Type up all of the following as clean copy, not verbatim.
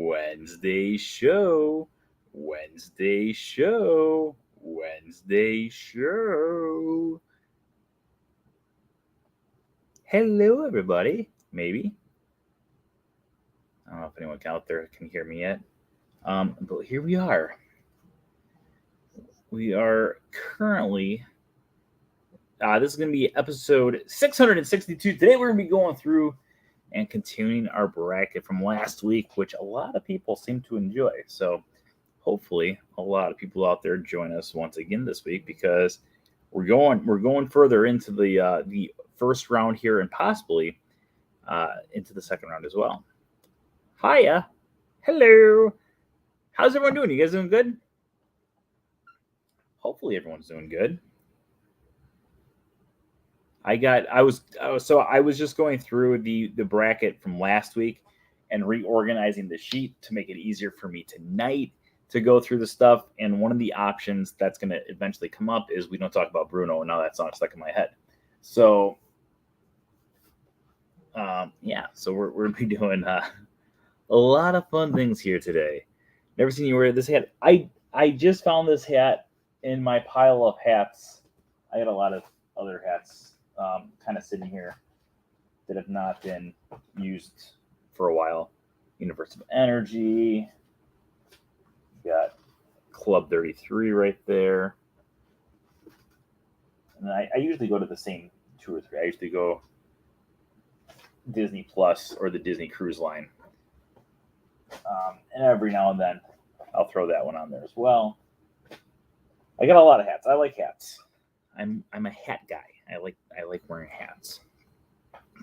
Wednesday show. Wednesday show. Wednesday show. Hello, everybody. Maybe. I don't know if anyone out there can hear me yet. But here we are. We are currently... this is going to be episode 662. Today we're going to be going through and continuing our bracket from last week, which a lot of people seem to enjoy. So hopefully a lot of people out there join us once again this week, because we're going further into the first round here and possibly into the second round as well. Hiya. Hello. How's everyone doing? You guys doing good? Hopefully everyone's doing good. I was just going through the bracket from last week and reorganizing the sheet to make it easier for me tonight to go through the stuff. And one of the options that's going to eventually come up is we don't talk about Bruno, and now that's not stuck in my head. So, so we're going to be doing a lot of fun things here today. Never seen you wear this hat. I just found this hat in my pile of hats. I got a lot of other hats kind of sitting here that have not been used for a while. Universe of Energy. Got Club 33 right there. And I usually go to the same two or three. I usually go Disney Plus or the Disney Cruise Line. And every now and then I'll throw that one on there as well. I got a lot of hats. I like hats. I'm a hat guy. I like wearing hats.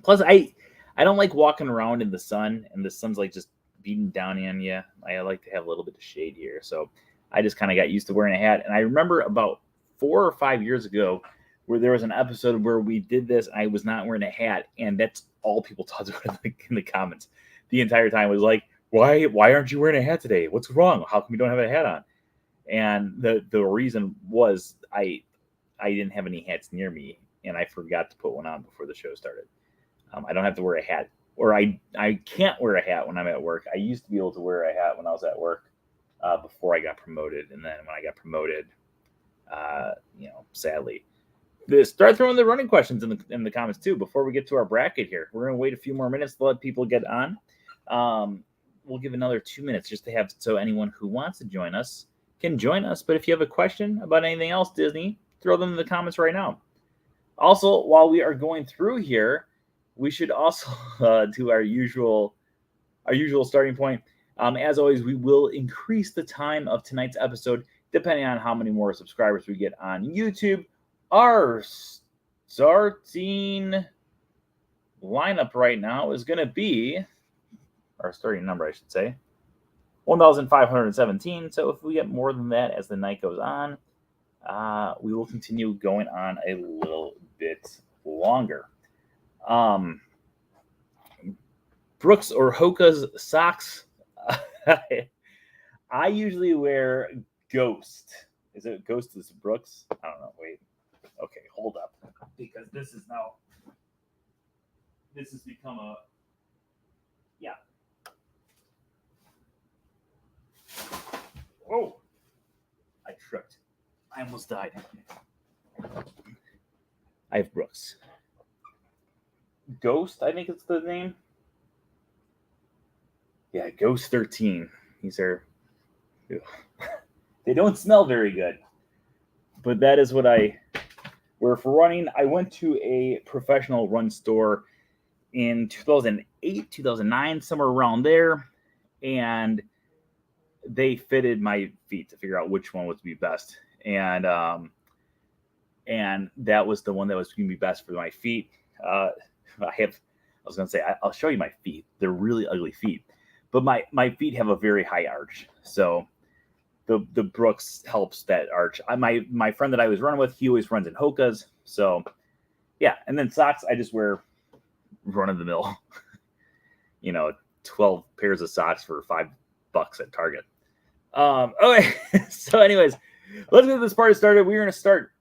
Plus, I don't like walking around in the sun, and the sun's like just beating down on you. I like to have a little bit of shade here, so I just kind of got used to wearing a hat. And I remember about 4 or 5 years ago, where there was an episode where we did this. I was not wearing a hat, and that's all people talked about in the comments the entire time. It was like, why aren't you wearing a hat today? What's wrong? How come you don't have a hat on? And the reason was I didn't have any hats near me, and I forgot to put one on before the show started. I don't have to wear a hat, or I can't wear a hat when I'm at work. I used to be able to wear a hat when I was at work before I got promoted, and then when I got promoted, sadly. Start throwing the running questions in the comments too before we get to our bracket here. We're going to wait a few more minutes to let people get on. We'll give another 2 minutes just to have so anyone who wants to join us can join us. But if you have a question about anything else Disney, throw them in the comments right now. Also, while we are going through here, we should also do our usual starting point. As always, we will increase the time of tonight's episode depending on how many more subscribers we get on YouTube. Our starting lineup right now is going to be, our starting number, I should say, 1,517. So if we get more than that as the night goes on, we will continue going on a little bit longer. Brooks or Hoka's socks. I usually wear Ghost. Is it Ghost? Is it Brooks? I don't know. Wait. Okay, hold up. Because this has become a... Yeah. Oh! I tripped. I almost died. I have Brooks. Ghost, I think it's the name. Yeah, Ghost 13. These are... They don't smell very good. But that is what I wear for running. I went to a professional run store in 2008, 2009, somewhere around there. And they fitted my feet to figure out which one would be best. And that was the one that was going to be best for my feet. I'll show you my feet. They're really ugly feet, but my feet have a very high arch. So the Brooks helps that arch. My friend that I was running with, he always runs in Hoka's. So yeah. And then socks, I just wear run of the mill, 12 pairs of socks for $5 at Target. Okay. So anyways, let's get this party started. We're going to start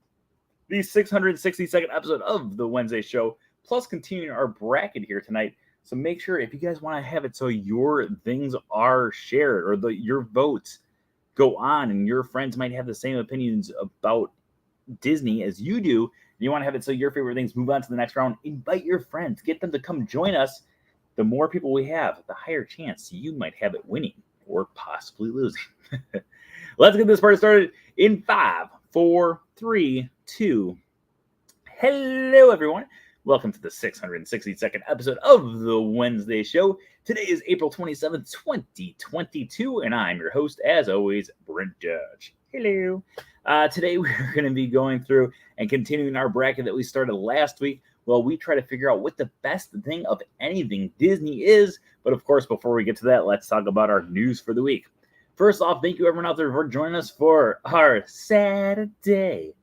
the 662nd episode of the Wednesday show, plus continuing our bracket here tonight So make sure if you guys want to have it so your things are shared or your votes go on and your friends might have the same opinions about Disney as you do, you want to have it so your favorite things move on to the next round, invite your friends, get them to come join us. The more people we have, the higher chance you might have it winning or possibly losing. Let's get this party started in 5, 4, 3, 2. Hello, everyone. Welcome to the 662nd episode of the Wednesday Show. Today is April 27th, 2022, and I'm your host, as always, Brent Judge. Hello. Today we're going to be going through and continuing our bracket that we started last week. Well, we try to figure out what the best thing of anything Disney is. But of course, before we get to that, let's talk about our news for the week. First off, thank you everyone out there for joining us for our Saturday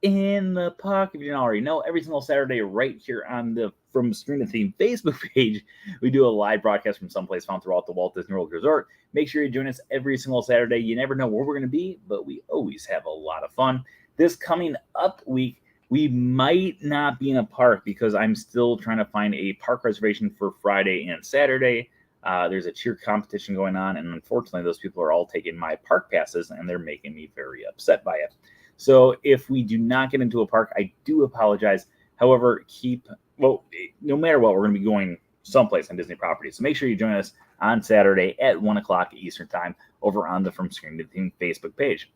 in the Park. If you didn't already know, every single Saturday right here on the From Screen to Theme Facebook page, we do a live broadcast from someplace found throughout the Walt Disney World Resort. Make sure you join us every single Saturday. You never know where we're going to be, but we always have a lot of fun. This coming up week, we might not be in a park because I'm still trying to find a park reservation for Friday and Saturday. There's a cheer competition going on, and unfortunately, those people are all taking my park passes, and they're making me very upset by it. So if we do not get into a park, I do apologize. However, no matter what, we're going to be going someplace on Disney property. So make sure you join us on Saturday at 1 o'clock Eastern Time over on the From Screen to Theme Facebook page.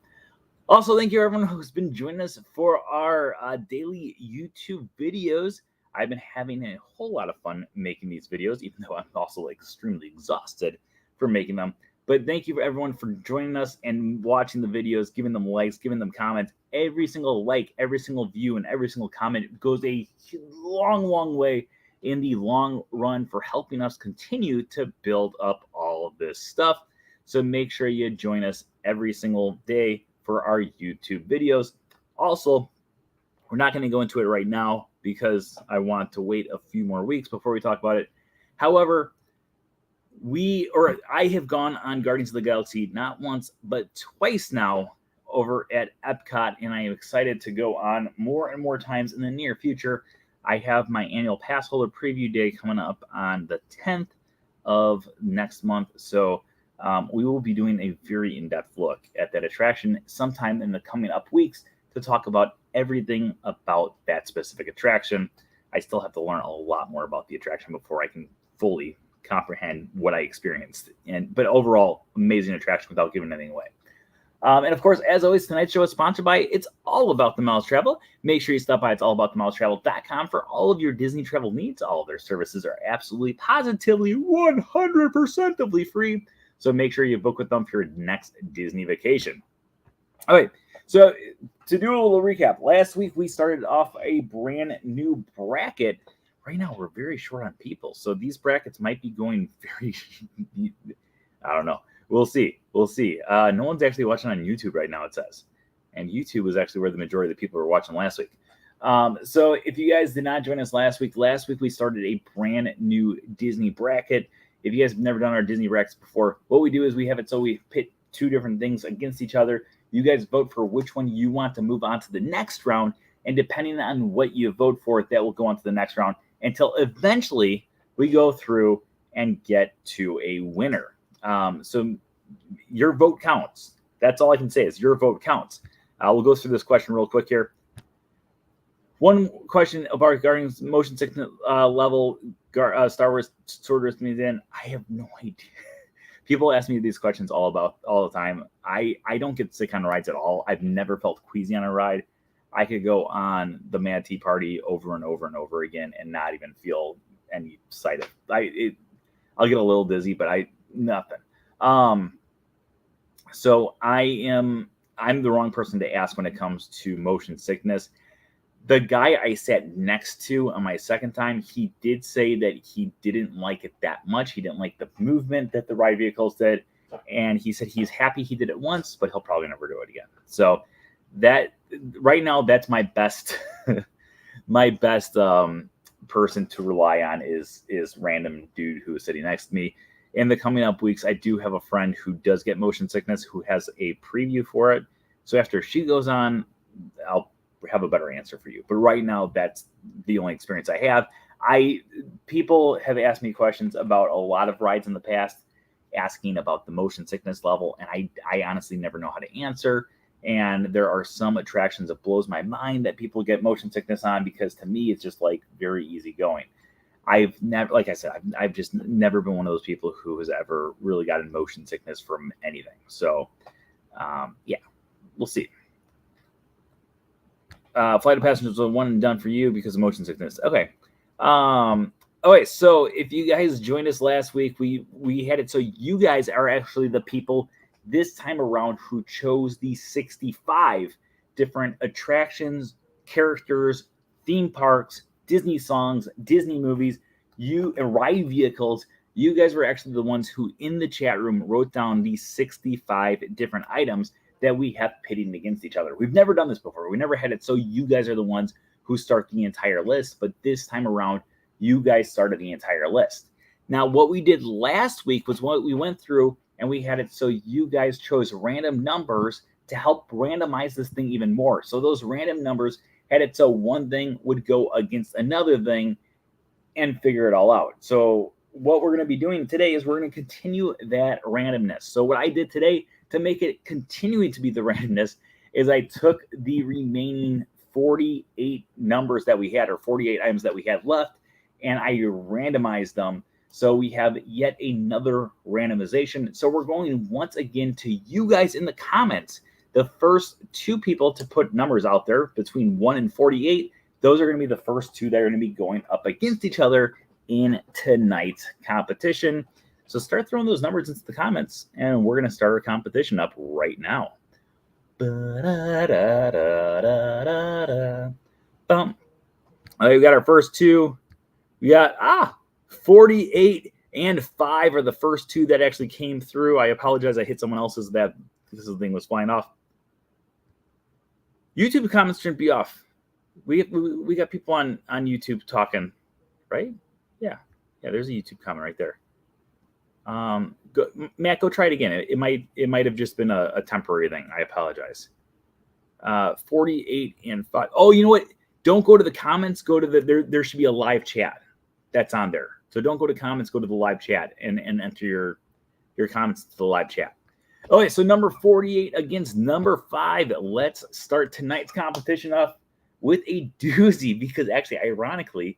Also, thank you everyone who's been joining us for our daily YouTube videos. I've been having a whole lot of fun making these videos, even though I'm also extremely exhausted for making them. But thank you for everyone for joining us and watching the videos, giving them likes, giving them comments. Every single like, every single view, and every single comment goes a long, long way in the long run for helping us continue to build up all of this stuff. So make sure you join us every single day for our YouTube videos. Also, we're not going to go into it right now because I want to wait a few more weeks before we talk about it. However, I have gone on Guardians of the Galaxy not once, but twice now over at Epcot, and I am excited to go on more and more times in the near future. I have my annual pass holder preview day coming up on the 10th of next month. So we will be doing a very in-depth look at that attraction sometime in the coming up weeks to talk about everything about that specific attraction. I still have to learn a lot more about the attraction before I can fully comprehend what I experienced. But overall, amazing attraction without giving anything away. And of course, as always, tonight's show is sponsored by It's All About the Miles Travel. Make sure you stop by it'sallaboutthemilestravel.com for all of your Disney travel needs. All of their services are absolutely, positively, 100%ly free. So make sure you book with them for your next Disney vacation. All right, so to do a little recap, last week we started off a brand new bracket. Right now we're very short on people, so these brackets might be going very, I don't know. We'll see. No one's actually watching on YouTube right now, it says. And YouTube was actually where the majority of the people were watching last week. So if you guys did not join us last week we started a brand new Disney bracket. If you guys have never done our Disney brackets before, what we do is we have it so we pit two different things against each other. You guys vote for which one you want to move on to the next round. And depending on what you vote for, that will go on to the next round until eventually we go through and get to a winner. So your vote counts. That's all I can say is your vote counts. We'll go through this question real quick here. One question about Guardians motion sickness level, Star Wars Sword in. I have no idea. People ask me these questions all the time. I don't get sick on rides at all. I've never felt queasy on a ride. I could go on the Mad Tea Party over and over and over again and not even feel any sight of it. I'll get a little dizzy, but nothing. So I'm the wrong person to ask when it comes to motion sickness. The guy I sat next to on my second time, he did say that he didn't like it that much. He didn't like the movement that the ride vehicles did. And he said he's happy he did it once, but he'll probably never do it again. So that right now, that's my best, person to rely on is random dude who is sitting next to me. In the coming up weeks, I do have a friend who does get motion sickness who has a preview for it. So after she goes on, I'll have a better answer for you. But right now, that's the only experience I have. People have asked me questions about a lot of rides in the past, asking about the motion sickness level, and I honestly never know how to answer. And there are some attractions that blows my mind that people get motion sickness on, because to me it's just like very easy going. I've never, like I said, I've just never been one of those people who has ever really gotten motion sickness from anything. So, yeah, we'll see. Flight of Passengers was one and done for you because of motion sickness. Okay. Okay, so if you guys joined us last week, we had it so you guys are actually the people this time around who chose the 65 different attractions, characters, theme parks, Disney songs, Disney movies, and ride vehicles. You guys were actually the ones who in the chat room wrote down these 65 different items that we have pitting against each other. We've never done this before. We never had it so you guys are the ones who start the entire list, but this time around, you guys started the entire list. Now, what we did last week was what we went through and we had it so you guys chose random numbers to help randomize this thing even more. So those random numbers had it so one thing would go against another thing and figure it all out. So what we're going to be doing today is we're going to continue that randomness. So what I did today to make it continuing to be the randomness is I took the remaining 48 numbers that we had, or 48 items that we had left, and I randomized them. So we have yet another randomization. So we're going once again to you guys in the comments. The first two people to put numbers out there between 1 and 48, those are going to be the first two that are going to be going up against each other in tonight's competition. So start throwing those numbers into the comments, and we're going to start our competition up right now. We got our first two. We got 48 and 5 are the first two that actually came through. I apologize, I hit someone else's that this thing was flying off. YouTube comments shouldn't be off. We got people on YouTube talking, right? Yeah, there's a YouTube comment right there. Matt, go try it again. It might have just been a temporary thing. I apologize. 48 and 5. Oh, you know what? Don't go to the comments. Go to there should be a live chat that's on there. So don't go to comments. Go to the live chat and enter your comments to the live chat. Okay, so number 48 against number 5. Let's start tonight's competition off with a doozy, because actually, ironically,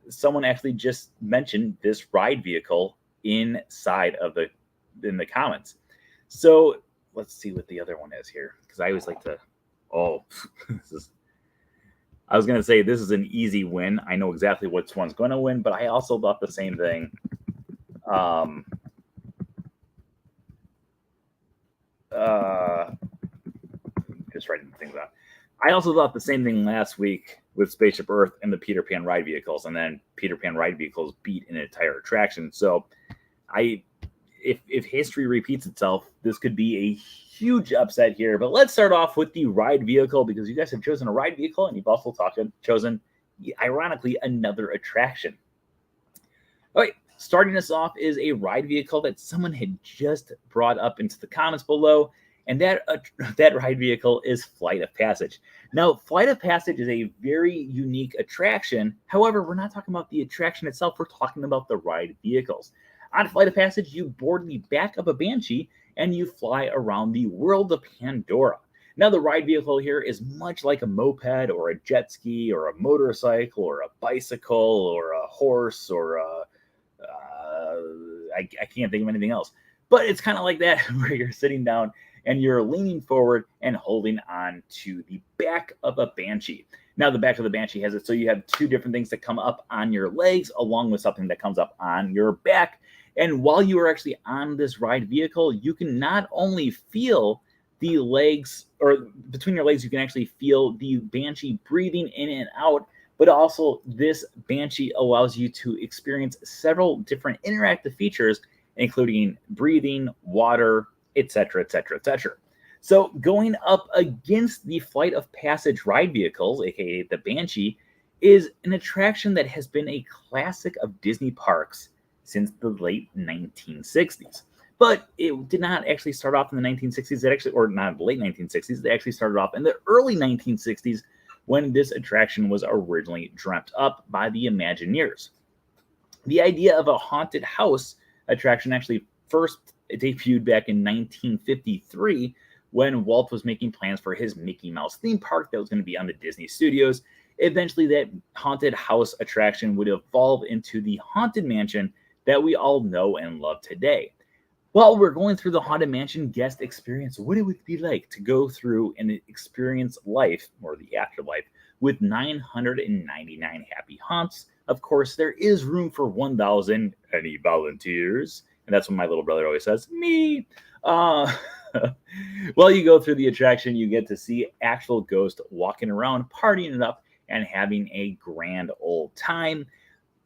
someone actually just mentioned this ride vehicle inside of in the comments. So let's see what the other one is here, because I always like to. I was going to say this is an easy win. I know exactly which one's going to win, but I also thought the same thing. Just writing things out. I also thought the same thing last week with Spaceship Earth and the Peter Pan ride vehicles, and then Peter Pan ride vehicles beat an entire attraction. So if history repeats itself, this could be a huge upset here. But let's start off with the ride vehicle, because you guys have chosen a ride vehicle, and you've also chosen, ironically, another attraction. All right, starting us off is a ride vehicle that someone had just brought up into the comments below, and that ride vehicle is Flight of Passage. Now, Flight of Passage is a very unique attraction. However, we're not talking about the attraction itself. We're talking about the ride vehicles. On Flight of Passage, you board the back of a Banshee and you fly around the world of Pandora. Now, the ride vehicle here is much like a moped or a jet ski or a motorcycle or a bicycle or a horse or I can't think of anything else. But it's kind of like that, where you're sitting down and you're leaning forward and holding on to the back of a Banshee. Now, the back of the Banshee has it so you have two different things that come up on your legs, along with something that comes up on your back. And while you are actually on this ride vehicle, you can not only feel the legs, or between your legs, you can actually feel the Banshee breathing in and out, but also this Banshee allows you to experience several different interactive features, including breathing, water, etc., etc., etc. So going up against the Flight of Passage ride vehicles, aka the Banshee, is an attraction that has been a classic of Disney parks since the late 1960s. But it did not actually start off in the 1960s. Or not the late 1960s. It actually started off in the early 1960s when this attraction was originally dreamt up by the Imagineers. The idea of a haunted house attraction actually first debuted back in 1953 when Walt was making plans for his Mickey Mouse theme park that was going to be on the Disney Studios. Eventually, that haunted house attraction would evolve into the Haunted Mansion that we all know and love today. While we're going through the Haunted Mansion guest experience, what it would be like to go through and experience life, or the afterlife, with 999 happy haunts. Of course, there is room for 1,000. Any volunteers? And that's what my little brother always says, me. While you go through the attraction, you get to see actual ghosts walking around, partying it up, and having a grand old time.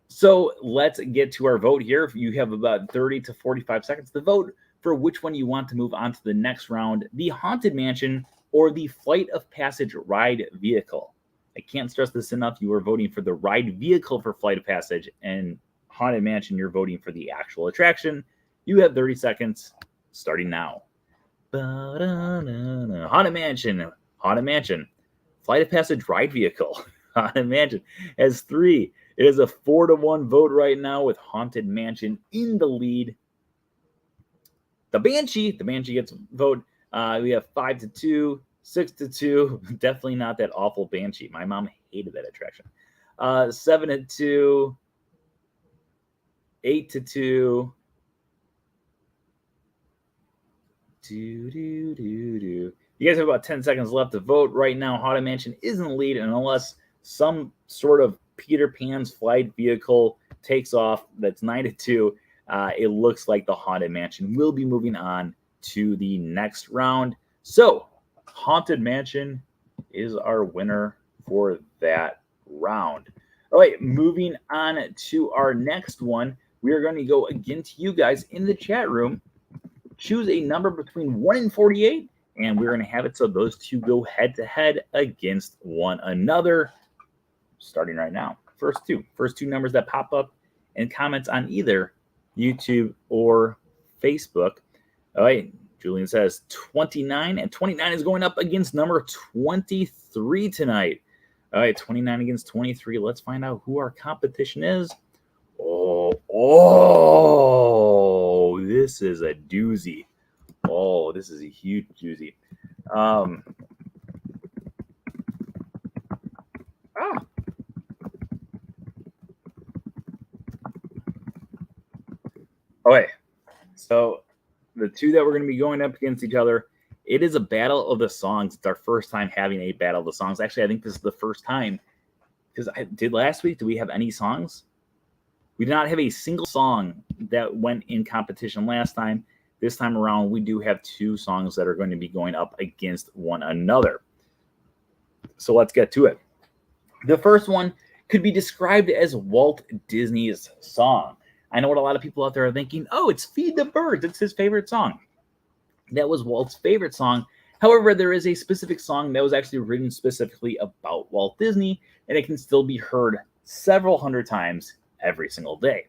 So let's get to our vote here. You have about 30 to 45 seconds to vote for which one you want to move on to the next round, the Haunted Mansion or the Flight of Passage ride vehicle. I can't stress this enough. You are voting for the ride vehicle for Flight of Passage, and Haunted Mansion, you're voting for the actual attraction. You have 30 seconds starting now. Haunted Mansion, Flight of Passage ride vehicle. Haunted Mansion has 3. It is a 4-1 vote right now with Haunted Mansion in the lead. The Banshee gets a vote. We have 5-2, 6-2. Definitely not that awful Banshee. My mom hated that attraction. 7-2, 8-2. You guys have about 10 seconds left to vote right now. Haunted Mansion is in the lead, and unless some sort of Peter Pan's flight vehicle takes off, that's 9-2. It looks like the Haunted Mansion will be moving on to the next round. So, Haunted Mansion is our winner for that round. All right, moving on to our next one. We are going to go again to you guys in the chat room. Choose a number between 1 and 48, and we're going to have it so those two go head-to-head against one another. Starting right now. First two numbers that pop up in comments on either YouTube or Facebook. All right, Julian says 29, and 29 is going up against number 23 tonight. All right, 29 against 23. Let's find out who our competition is. Oh, this is a doozy. Oh, this is a huge doozy. Okay, so the two that we're going to be going up against each other, it is a battle of the songs. It's our first time having a battle of the songs. Actually, I think this is the first time, because I did last week. Do we have any songs? We did not have a single song that went in competition last time. This time around, we do have 2 songs that are going to be going up against one another. So let's get to it. The first one could be described as Walt Disney's song. I know what a lot of people out there are thinking, oh, it's Feed the Birds. It's his favorite song. That was Walt's favorite song. However, there is a specific song that was actually written specifically about Walt Disney, and it can still be heard several hundred times every single day.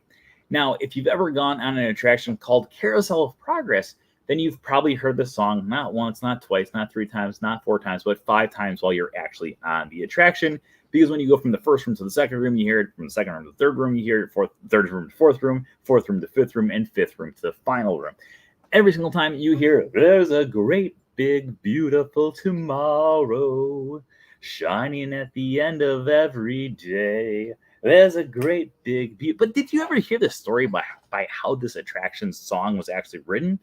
Now, if you've ever gone on an attraction called Carousel of Progress, then you've probably heard the song not once, not twice, not 3 times, not 4 times, but 5 times while you're actually on the attraction. Because when you go from the first room to the second room, you hear it. From the second room to the third room, you hear it. Third room to fourth room to fifth room, and fifth room to the final room. Every single time you hear, there's a great, big, beautiful tomorrow shining at the end of every day. There's a great, big, beautiful. But did you ever hear the story by how this attraction's song was actually written?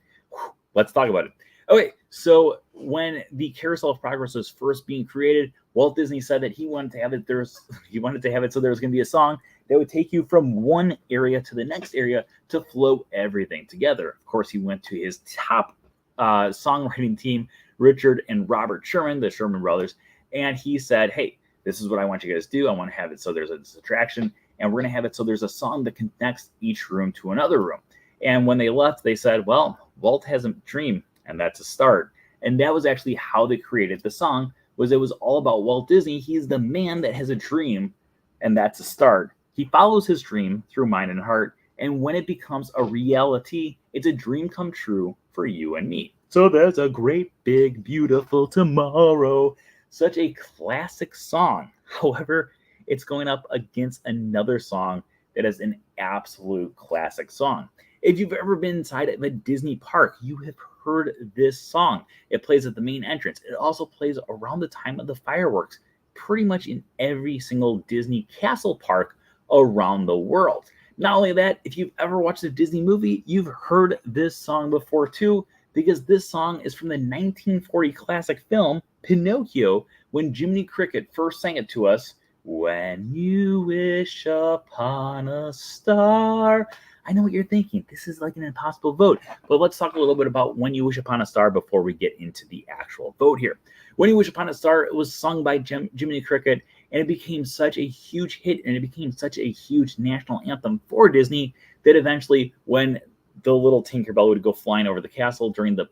Let's talk about it. Okay, so when the Carousel of Progress was first being created, Walt Disney said that he wanted to have it so there was going to be a song that would take you from one area to the next area to flow everything together. Of course, he went to his top songwriting team, Richard and Robert Sherman, the Sherman brothers, and he said, hey, this is what I want you guys to do. I want to have it so there's this attraction, and we're going to have it so there's a song that connects each room to another room. And when they left, they said, well, Walt has a dream, and that's a start. And that was actually how they created the song, was it was all about Walt Disney. He's the man that has a dream, and that's a start. He follows his dream through mind and heart, and when it becomes a reality, it's a dream come true for you and me. So there's a great, big, beautiful tomorrow. Such a classic song. However, it's going up against another song that is an absolute classic song. If you've ever been inside of a Disney park, you have heard this song. It plays at the main entrance. It also plays around the time of the fireworks, pretty much in every single Disney castle park around the world. Not only that, if you've ever watched a Disney movie, you've heard this song before too, because this song is from the 1940 classic film Pinocchio, when Jiminy Cricket first sang it to us. When you wish upon a star. I know what you're thinking. This is like an impossible vote. But let's talk a little bit about When You Wish Upon a Star before we get into the actual vote here. When You Wish Upon a Star, it was sung by Jiminy Cricket, and it became such a huge hit, and it became such a huge national anthem for Disney that eventually, when the little Tinkerbell would go flying over the castle during the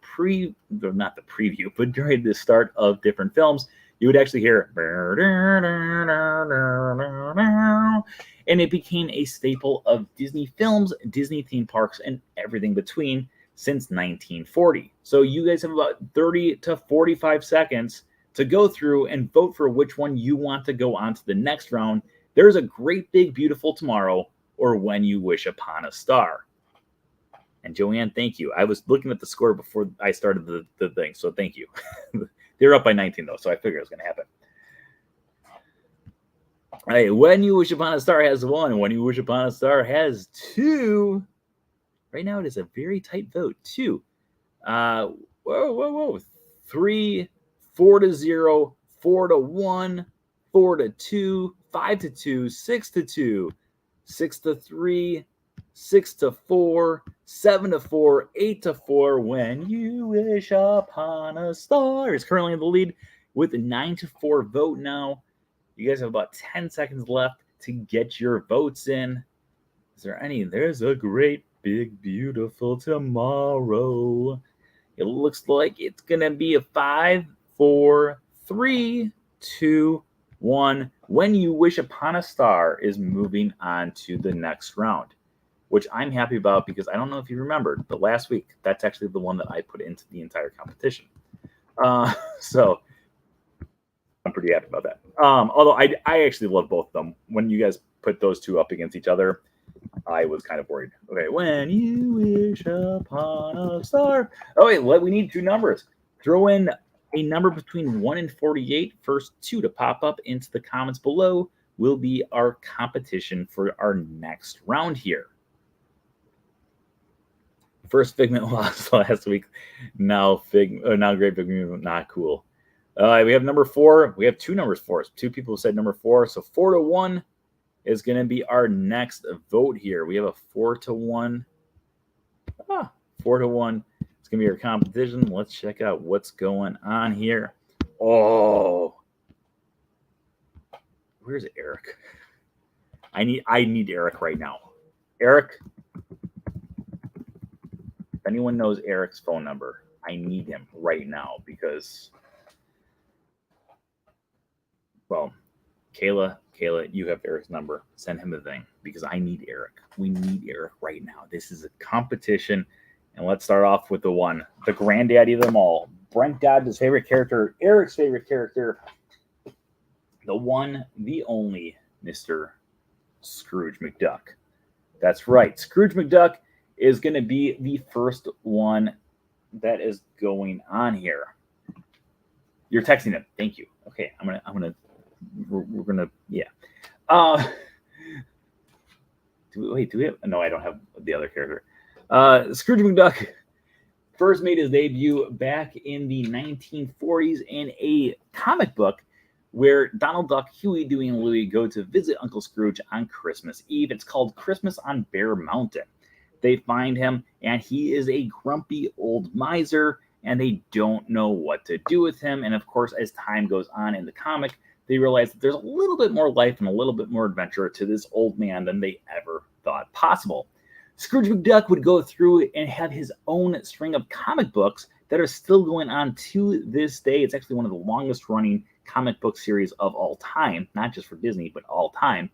not the preview, but during the start of different films, you would actually hear, and it became a staple of Disney films, Disney theme parks, and everything between since 1940. So you guys have about 30 to 45 seconds to go through and vote for which one you want to go on to the next round. There's a Great Big Beautiful Tomorrow or When You Wish Upon a Star. And Joanne, thank you. I was looking at the score before I started the thing, so thank you. They're up by 19, though, so I figured it was going to happen. All right, When You Wish Upon a Star has 1. When You Wish Upon a Star has 2. Right now, it is a very tight vote. 2. Whoa. 3, 4-0, 4-1, 4-2, 5-2, 6-2, 6-3, 6-4, 7-4, 8-4. When You Wish Upon a Star is currently in the lead with a 9-4 vote now. You guys have about 10 seconds left to get your votes in. Is there any? There's a Great Big Beautiful Tomorrow. It looks like it's going to be a 5, 4, 3, 2, 1. When You Wish Upon a Star is moving on to the next round, which I'm happy about because I don't know if you remembered, but last week, that's actually the one that I put into the entire competition. So I'm pretty happy about that. Although I actually love both of them. When you guys put those two up against each other, I was kind of worried. Okay, When You Wish Upon a Star. Oh, wait, we need 2 numbers. Throw in a number between 1 and 48. First 2 to pop up into the comments below will be our competition for our next round here. First Figment lost last week. Now Great Big Beautiful, not cool. We have number 4. We have 2 numbers for us. 2 people said number 4. So 4-1 is going to be our next vote here. We have a 4-1. 4-1. It's going to be our competition. Let's check out what's going on here. Oh, where's Eric? I need Eric right now. Eric, if anyone knows Eric's phone number, I need him right now because, well, Kayla, you have Eric's number. Send him a thing because I need Eric. We need Eric right now. This is a competition. And let's start off with the granddaddy of them all. Brent Dodge's favorite character, Eric's favorite character, the one, the only, Mr. Scrooge Mcduck. That's right. Scrooge Mcduck is going to be the first one that is going on here. You're texting him. Thank you. Okay, we're gonna, yeah. Do we have? No, I don't have the other character. Scrooge Mcduck first made his debut back in the 1940s in a comic book where Donald Duck, Huey, Dewey, and Louie go to visit Uncle Scrooge on Christmas Eve. It's called Christmas on Bear Mountain. They find him, and he is a grumpy old miser, and they don't know what to do with him. And of course, as time goes on in the comic, they realize that there's a little bit more life and a little bit more adventure to this old man than they ever thought possible. Scrooge Mcduck would go through and have his own string of comic books that are still going on to this day. It's actually one of the longest running comic book series of all time, not just for Disney, but all time.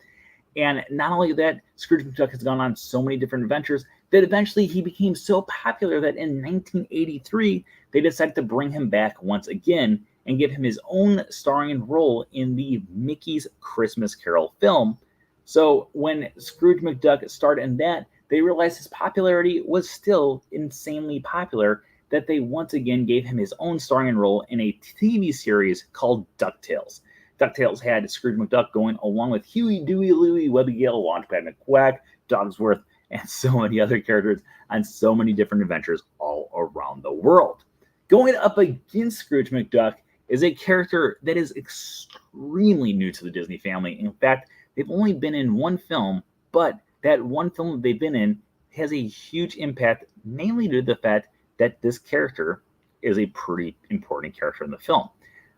And not only that, Scrooge Mcduck has gone on so many different adventures that eventually he became so popular that in 1983, they decided to bring him back once again and give him his own starring role in the Mickey's Christmas Carol film. So when Scrooge McDuck starred in that, they realized his popularity was still insanely popular, that they once again gave him his own starring role in a TV series called DuckTales. DuckTales had Scrooge McDuck going along with Huey, Dewey, Louie, Webby Gale, Launchpad McQuack, Dogsworth, and so many other characters on so many different adventures all around the world. Going up against Scrooge McDuck is a character that is extremely new to the Disney family. In fact, they've only been in one film, but that one film that they've been in has a huge impact, mainly due to the fact that this character is a pretty important character in the film.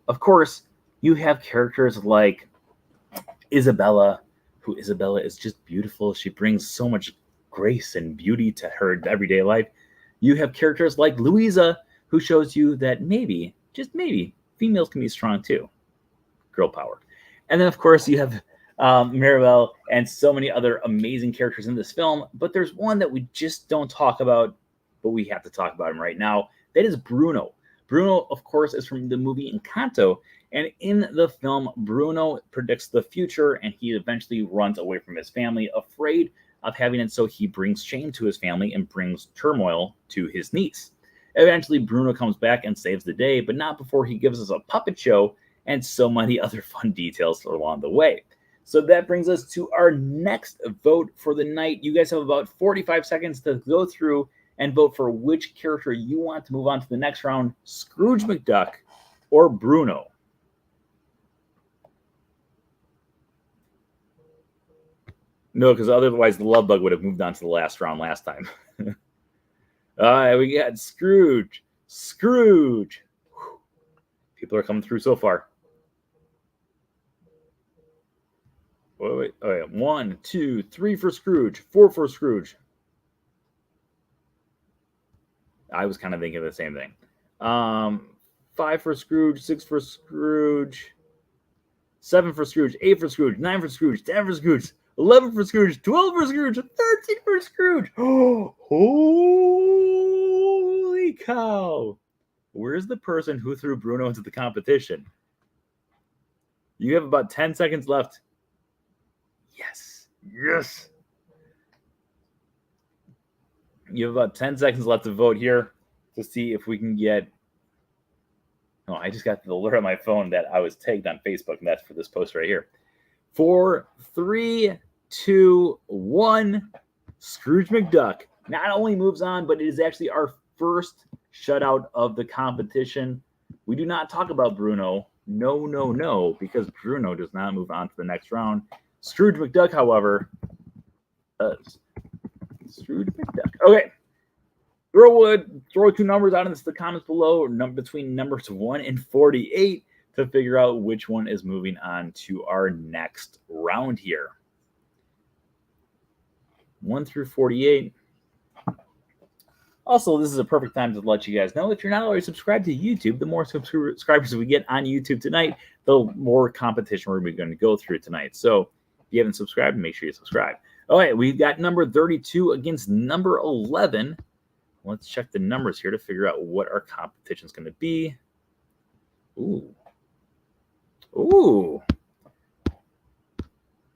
Of course, you have characters like Isabella, who Isabella is just beautiful. She brings so much grace and beauty to her everyday life. You have characters like Louisa, who shows you that maybe, just maybe, females can be strong too. Girl power. And then, of course, you have Mirabel and so many other amazing characters in this film. But there's one that we just don't talk about, but we have to talk about him right now. That is Bruno. Bruno, of course, is from the movie Encanto. And in the film, Bruno predicts the future, and he eventually runs away from his family, afraid of having it, so he brings shame to his family and brings turmoil to his niece. Eventually, Bruno comes back and saves the day, but not before he gives us a puppet show and so many other fun details along the way. So that brings us to our next vote for the night. You guys have about 45 seconds to go through and vote for which character you want to move on to the next round, Scrooge McDuck or Bruno. No, because otherwise the love bug would have moved on to the last round last time. All right, we got Scrooge. Scrooge. Whew. People are coming through so far. Wait. Oh, yeah. 1, 2, 3 for Scrooge. 4 for Scrooge. I was kind of thinking the same thing. 5 for Scrooge. 6 for Scrooge. 7 for Scrooge. 8 for Scrooge. 9 for Scrooge. 10 for Scrooge. 11 for Scrooge, 12 for Scrooge, 13 for Scrooge. Oh, holy cow. Where's the person who threw Bruno into the competition? You have about 10 seconds left. Yes. Yes. You have about 10 seconds left to vote here to see if we can get... Oh, I just got the alert on my phone that I was tagged on Facebook, and that's for this post right here. 4, 3, 2, 1. Scrooge McDuck not only moves on, but it is actually our first shutout of the competition. We do not talk about Bruno. No, because Bruno does not move on to the next round. Scrooge McDuck, however, does. Scrooge McDuck. Okay. Throw 2 numbers out in the comments below, between numbers 1 and 48. To figure out which one is moving on to our next round here. 1 through 48. Also, this is a perfect time to let you guys know, if you're not already subscribed to YouTube, the more subscribers we get on YouTube tonight, the more competition we're going to go through tonight. So if you haven't subscribed, make sure you subscribe. All right, we've got number 32 against number 11. Let's check the numbers here to figure out what our competition is going to be. Ooh.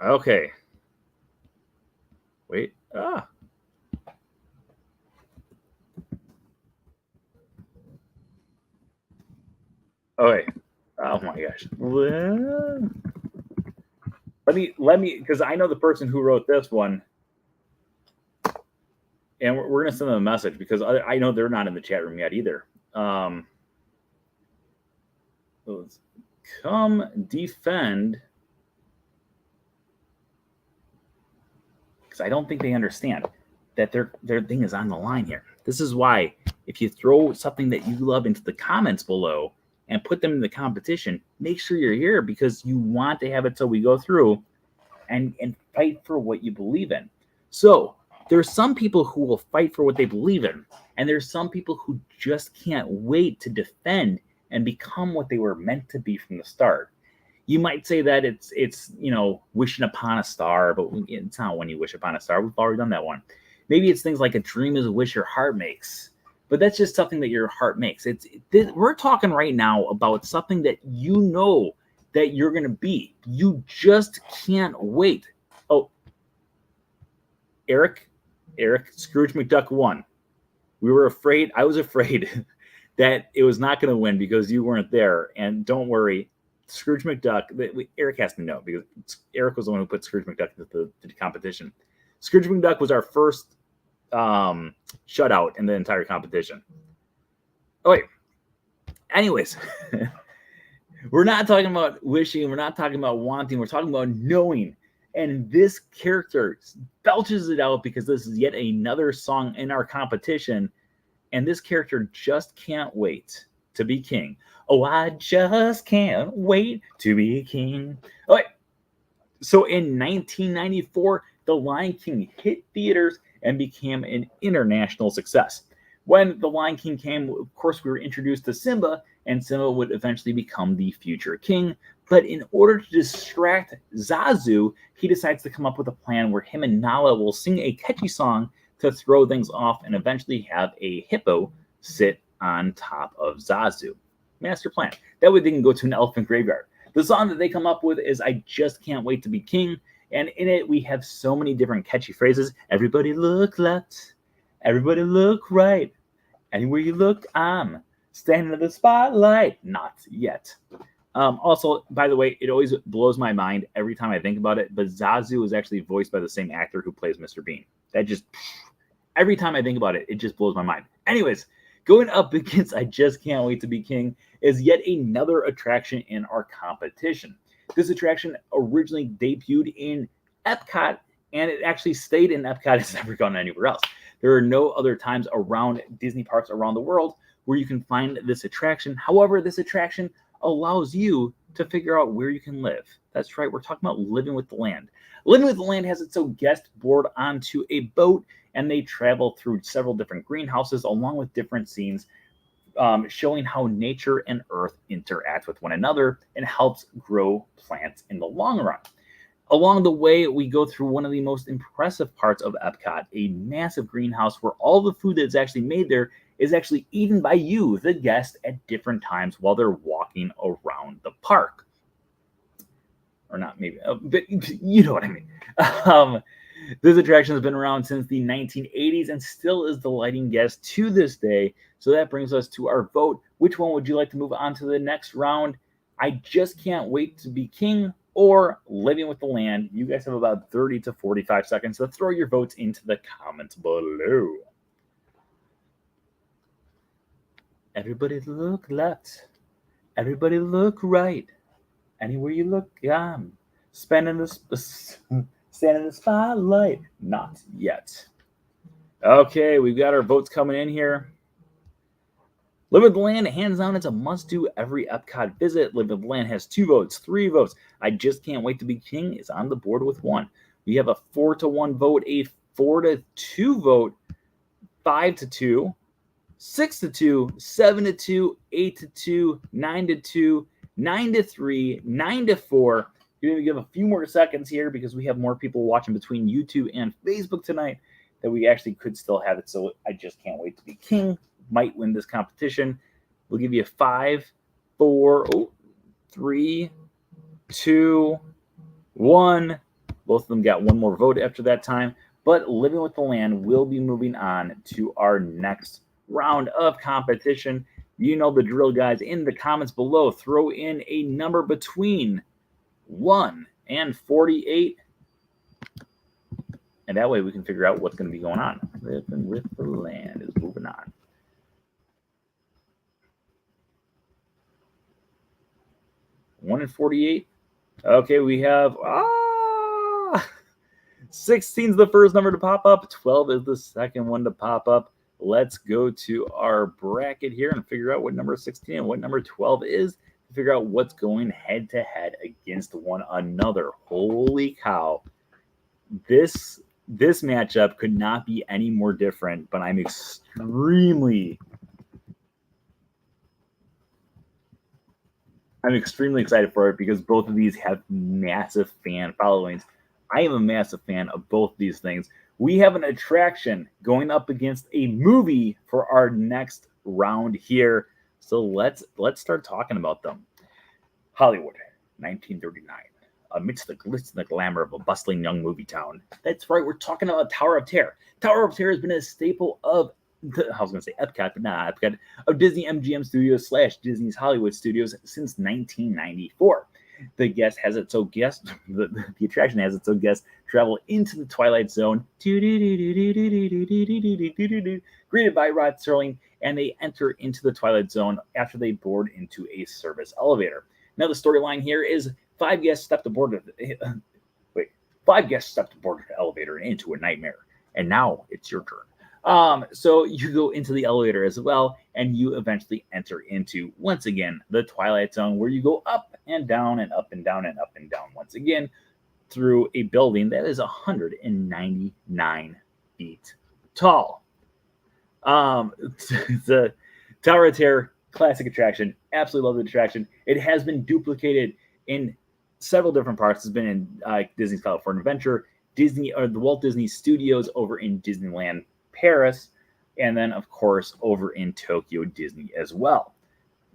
Okay. Wait. Okay. Oh my gosh. Let me, because I know the person who wrote this one, and we're gonna send them a message because I know they're not in the chat room yet either. Let's come defend, because I don't think they understand that their thing is on the line here. This is why if you throw something that you love into the comments below and put them in the competition, make sure you're here, because you want to have it so we go through and fight for what you believe in. So there's some people who will fight for what they believe in, and there's some people who just can't wait to defend and become what they were meant to be from the start. You might say that it's wishing upon a star, but it's not when you wish upon a star. We've already done that one. Maybe it's things like a dream is a wish your heart makes. but that's just something that your heart makes. We're talking right now about something that you know that you're going to be. You just can't wait. Oh, Eric, Scrooge McDuck won. We were afraid. I was afraid that it was not going to win because you weren't there. And don't worry, Scrooge McDuck. Eric has to know because Eric was the one who put Scrooge McDuck into the competition. Scrooge McDuck was our first shutout in the entire competition. Oh wait. Anyways, we're not talking about wishing. We're not talking about wanting. We're talking about knowing. And this character belches it out because this is yet another song in our competition. And this character just can't wait to be king. Oh, I just can't wait to be king. All right. So in 1994, The Lion King hit theaters and became an international success. When The Lion King came, of course, we were introduced to Simba, and Simba would eventually become the future king. But in order to distract Zazu, he decides to come up with a plan where him and Nala will sing a catchy song to throw things off and eventually have a hippo sit on top of Zazu. Master plan. That way they can go to an elephant graveyard. The song that they come up with is I Just Can't Wait to Be King. And in it, we have so many different catchy phrases. Everybody look left. Everybody look right. Anywhere you look, I'm standing in the spotlight. Not yet. Also, by the way, it always blows my mind every time I think about it, but Zazu is actually voiced by the same actor who plays Mr. Bean. That just, every time I think about it, it just blows my mind. Anyways, going up against I Just Can't Wait to Be King is yet another attraction in our competition. This attraction originally debuted in Epcot, and it actually stayed in Epcot. It's never gone anywhere else. There are no other times around Disney parks around the world where you can find this attraction. However, this attraction allows you to figure out where you can live. That's right, we're talking about Living with the Land. Living with the Land has its own guest board onto a boat, and they travel through several different greenhouses along with different scenes, showing how nature and earth interact with one another and helps grow plants in the long run. Along the way, we go through one of the most impressive parts of Epcot, a massive greenhouse where all the food that's actually made there is actually eaten by you, the guest, at different times while they're walking around the park. Or not maybe, but you know what I mean. This attraction has been around since the 1980s and still is delighting guests to this day. So that brings us to our vote. Which one would you like to move on to the next round? I Just Can't Wait to Be King or Living with the Land? You guys have about 30 to 45 seconds to throw your votes into the comments below. Everybody look left. Everybody look right. Anywhere you look, I'm standing in the spotlight. Not yet. Okay, we've got our votes coming in here. Live with the Land, hands down, it's a must-do every Epcot visit. Live with the Land has 2 votes, 3 votes. I Just Can't Wait to Be King is on the board with 1. We have a 4-1 vote, a 4-2 vote, 5-2, 6-2, 7-2, 8-2, 9-2, 9-3, 9-4. You're going to give a few more seconds here because we have more people watching between YouTube and Facebook tonight that we actually could still have it. So I Just Can't Wait to Be King might win this competition. We'll give you 5, 4, 3, 2, 1. Both of them got one more vote after that time. But Living with the Land will be moving on to our next round of competition. You know the drill, guys. In the comments below, throw in a number between 1 and 48. And that way we can figure out what's going to be going on. Living with the Land is moving on. One and 48. Okay, we have 16 is the first number to pop up. 12 is the second one to pop up. Let's go to our bracket here and figure out what number 16 and what number 12 is to figure out what's going head to head against one another. Holy cow. This matchup could not be any more different, but I'm extremely excited for it because both of these have massive fan followings. I am a massive fan of both these things. we have an attraction going up against a movie for our next round here. So let's start talking about them. Hollywood, 1939. Amidst the glitz and the glamour of a bustling young movie town. That's right, we're talking about Tower of Terror. Tower of Terror has been a staple of, I was going to say Epcot, but not Epcot, of Disney MGM Studios / Disney's Hollywood Studios since 1994. The attraction has its own guests travel into the Twilight Zone, greeted by Rod Serling, and they enter into the Twilight Zone after they board into a service elevator. Now the storyline here is five guests stepped aboard the elevator and into a nightmare, and now it's your turn. So you go into the elevator as well, and you eventually enter into, once again, the Twilight Zone, where you go up and down and up and down and up and down once again through a building that is 199 feet tall. It's a Tower of Terror classic attraction. Absolutely love the attraction. It has been duplicated in several different parts. It's been in Disney's California Adventure, the Walt Disney Studios over in Disneyland Paris, and then of course over in Tokyo Disney as well,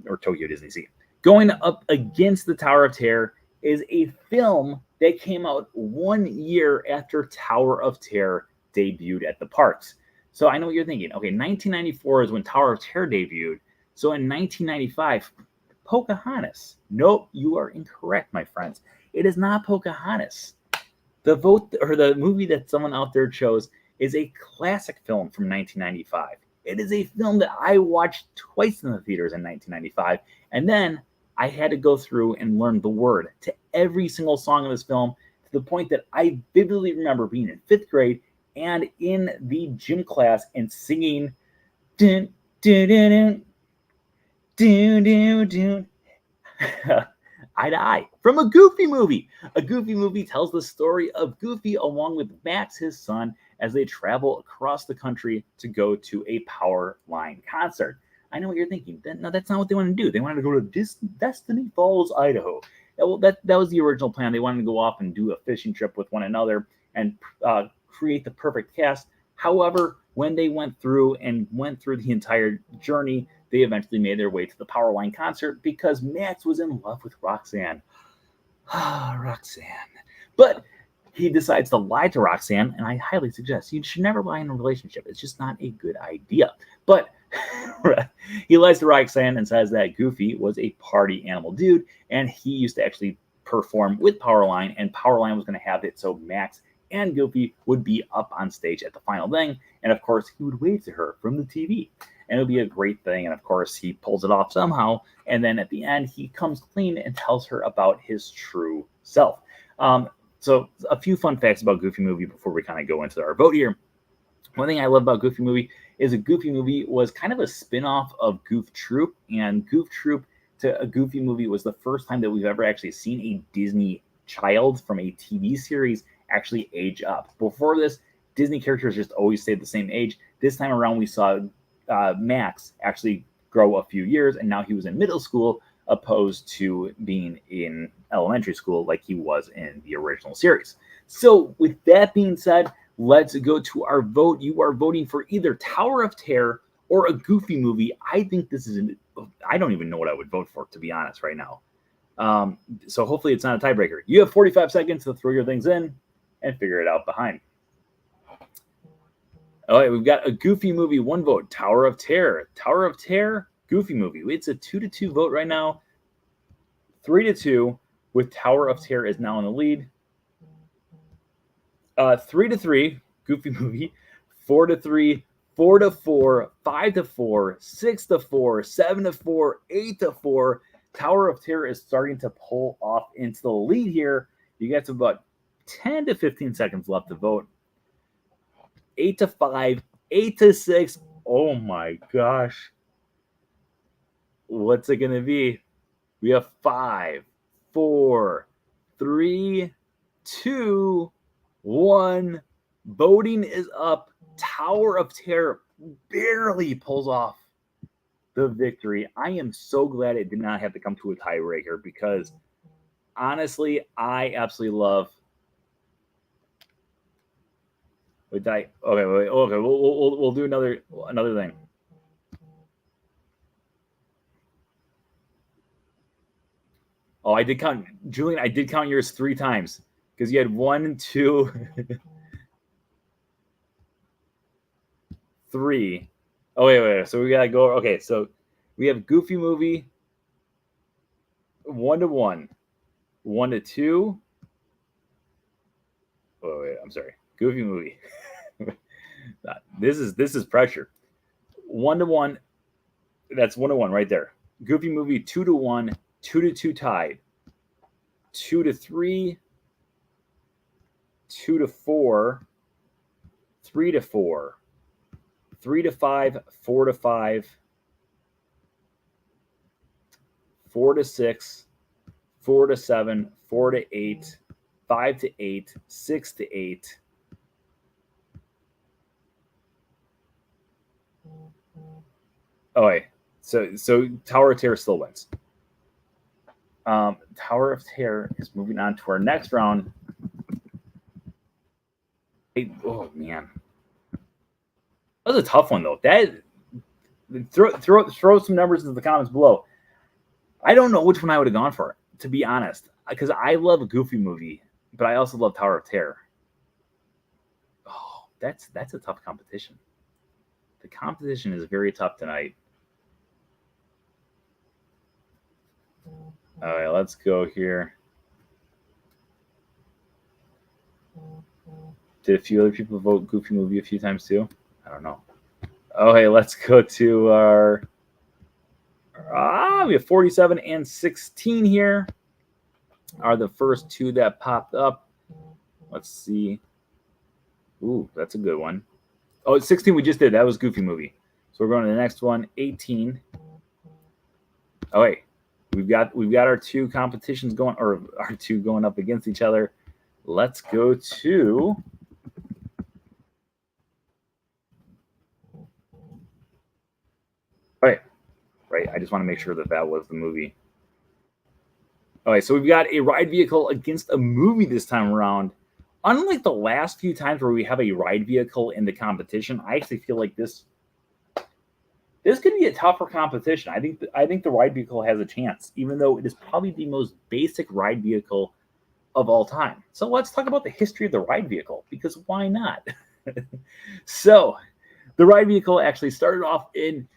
or Tokyo Disney Sea. Going up against the Tower of Terror is a film that came out 1 year after Tower of Terror debuted at the parks. So I know what you're thinking. Okay, 1994 is when Tower of Terror debuted. So in 1995, Pocahontas. Nope, you are incorrect, my friends. It is not Pocahontas. The movie that someone out there chose is a classic film from 1995. It is a film that I watched twice in the theaters in 1995, and then I had to go through and learn the word to every single song in this film, to the point that I vividly remember being in 5th grade and in the gym class and singing dun, dun, dun, dun, dun, dun, dun. Eye to Eye from a Goofy movie. A Goofy movie tells the story of Goofy along with Max, his son, as they travel across the country to go to a Powerline concert. I know what you're thinking. No, that's not what they wanted to do. They wanted to go to Destiny Falls, Idaho. That was the original plan. They wanted to go off and do a fishing trip with one another and create the perfect cast. However, when they went through the entire journey, they eventually made their way to the Powerline concert because Max was in love with Roxanne. Roxanne. But he decides to lie to Roxanne, and I highly suggest you should never lie in a relationship. It's just not a good idea. But he lies to Roxanne and says that Goofy was a party animal dude, and he used to actually perform with Powerline, and Powerline was going to have it so Max and Goofy would be up on stage at the final thing, and of course he would wave to her from the TV, and it would be a great thing. And of course he pulls it off somehow, and then at the end he comes clean and tells her about his true self. So a few fun facts about Goofy movie before we kind of go into our vote here. One thing I love about Goofy movie is a Goofy movie was kind of a spin-off of Goof Troop, and Goof Troop to a Goofy movie was the first time that we've ever actually seen a Disney child from a TV series actually age up. Before this, Disney characters just always stayed the same age. This time around, we saw Max actually grow a few years, and now he was in middle school opposed to being in elementary school like he was in the original series. So with that being said, let's go to our vote. You are voting for either Tower of Terror or a Goofy movie. I think this is I don't even know what I would vote for, to be honest, right now. So hopefully it's not a tiebreaker. You have 45 seconds to throw your things in and figure it out behind. All right, we've got a Goofy movie, 1 vote. Tower of Terror. Tower of Terror, Goofy movie. It's a 2-2 vote right now. 3-2 with Tower of Terror is now in the lead. 3-3, Goofy movie. 4-3, 4-4, 5-4, 6-4, 7-4, 8-4. Tower of Terror is starting to pull off into the lead here. You got about 10 to 15 seconds left to vote. 8-5, 8-6. Oh my gosh. What's it going to be? We have 5, 4, 3, 2, 1. Voting is up. Tower of Terror barely pulls off the victory. I am so glad it did not have to come to a tiebreaker because honestly, I absolutely love Wait, okay, wait, okay. We'll do another thing. Oh, I did count, Julian. I did count yours 3 times because you had 1, 2, 3. Oh wait. So we gotta go. Okay, so we have Goofy movie 1 to 1, 1 to 2. Oh wait, I'm sorry. Goofy movie. This is pressure. 1 to 1. That's 1 to 1 right there. Goofy movie 2 to 1, 2 to 2 tied, 2 to 3, 2 to 4, 3 to 4, 3 to 5, 4 to 5, 4 to 6, 4 to 7, 4 to 8, 5 to 8, 6 to 8. Oh wait, so Tower of Terror still wins. Tower of Terror is moving on to our next round. Oh man, that was a tough one though. That throw some numbers into the comments below. I don't know which one I would have gone for, to be honest, because I love a Goofy movie, but I also love Tower of Terror. Oh, that's a tough competition. The competition is very tough tonight. All right, let's go here. Did a few other people vote Goofy movie a few times too? I don't know. Oh, hey, let's go to our. We have 47 and 16 here. Are the first 2 that popped up. Let's see. Ooh, that's a good one. Oh, 16 we just did. That was Goofy movie. So we're going to the next one. 18. Oh, wait. We've got our 2 competitions going, or our 2 going up against each other. Let's go to. Right. I just want to make sure that was the movie. All right, so we've got a ride vehicle against a movie this time around. Unlike the last few times where we have a ride vehicle in the competition, I actually feel like this could be a tougher competition. I think the ride vehicle has a chance, even though it is probably the most basic ride vehicle of all time. So let's talk about the history of the ride vehicle, because why not? So the ride vehicle actually started off in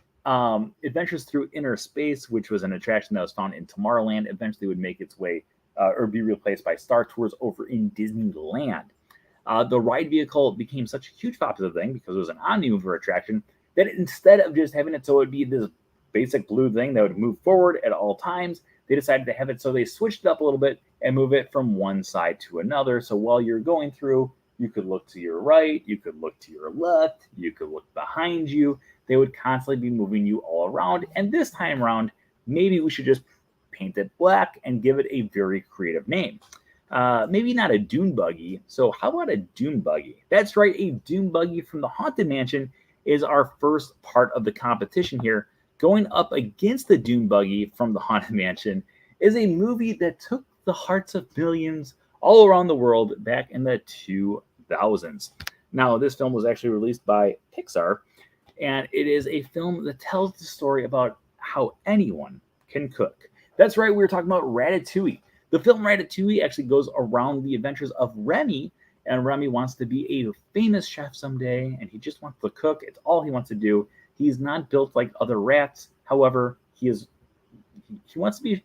Adventures Through Inner Space, which was an attraction that was found in Tomorrowland, eventually would make its way or be replaced by Star Tours over in Disneyland. The ride vehicle became such a huge popular thing because it was an omni-mover attraction that instead of just having it so it would be this basic blue thing that would move forward at all times, they decided to have it so they switched it up a little bit and move it from one side to another. So while you're going through, you could look to your right, you could look to your left, you could look behind you. They would constantly be moving you all around. And this time around, maybe we should just paint it black and give it a very creative name. Maybe not a dune buggy. So how about a dune buggy? That's right, a dune buggy from the Haunted Mansion is our first part of the competition here. Going up against the dune buggy from the Haunted Mansion is a movie that took the hearts of millions all around the world back in the 2000s. Now, this film was actually released by Pixar, and it is a film that tells the story about how anyone can cook. That's right, we were talking about Ratatouille. The film Ratatouille actually goes around the adventures of Remy, and Remy wants to be a famous chef someday, and he just wants to cook. It's all he wants to do. He's not built like other rats. However, he wants to be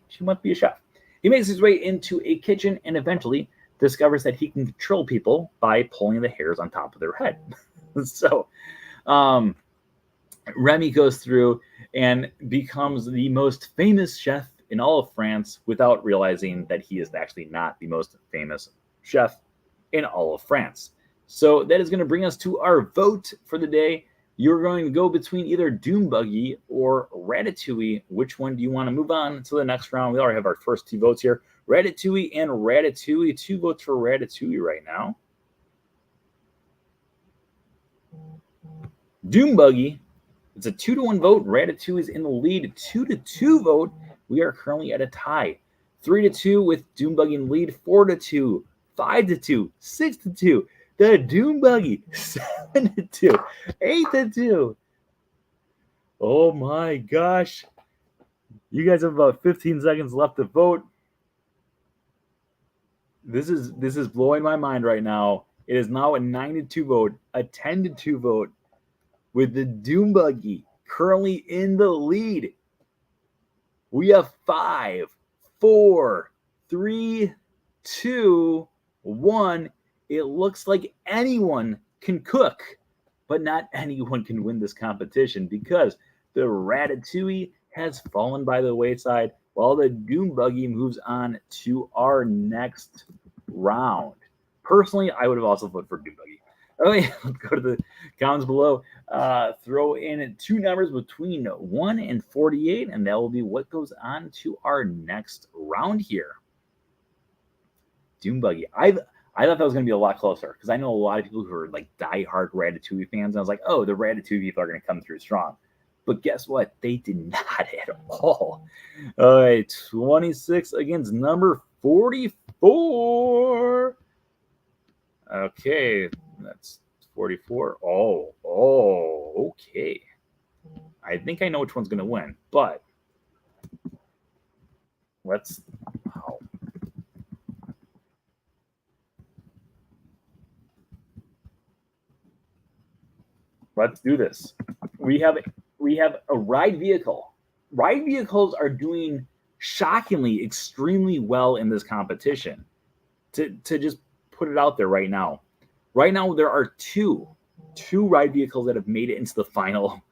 a chef. He makes his way into a kitchen and eventually discovers that he can control people by pulling the hairs on top of their head. So, Remy goes through and becomes the most famous chef in all of France without realizing that he is actually not the most famous chef in all of France. So that is going to bring us to our vote for the day. You're going to go between either Dune Buggy or Ratatouille. Which one do you want to move on to the next round? We already have our first 2 votes here. Ratatouille and Ratatouille. 2 votes for Ratatouille right now. Dune Buggy. It's a 2-1 vote. Ratatouille is in the lead. 2-2 vote. We are currently at a tie. 3-2 with Dune Buggy in the lead. 4-2. 5-2. 6-2. The Doom Buggy, 7-2, 8-2. Oh my gosh. You guys have about 15 seconds left to vote. This is blowing my mind right now. It is now a 9-2 vote, a 10-2 vote, with the Doom Buggy currently in the lead. We have 5, 4, 3, 2, 1. It looks like anyone can cook, but not anyone can win this competition because the Ratatouille has fallen by the wayside while the Doom Buggy moves on to our next round. Personally, I would have also voted for Doom Buggy. Okay, let's go to the comments below. Throw in 2 numbers between 1 and 48, and that will be what goes on to our next round here. Doom Buggy. I thought that was going to be a lot closer because I know a lot of people who are like diehard Ratatouille fans. And I was like, oh, the Ratatouille people are going to come through strong. But guess what? They did not at all. All right, 26 against number 44. Okay, that's 44. Oh, okay. I think I know which one's going to win, but let's... Oh. Let's do this. We have a ride vehicle. Ride vehicles are doing shockingly extremely well in this competition. To just put it out there right now. Right now there are two ride vehicles that have made it into the final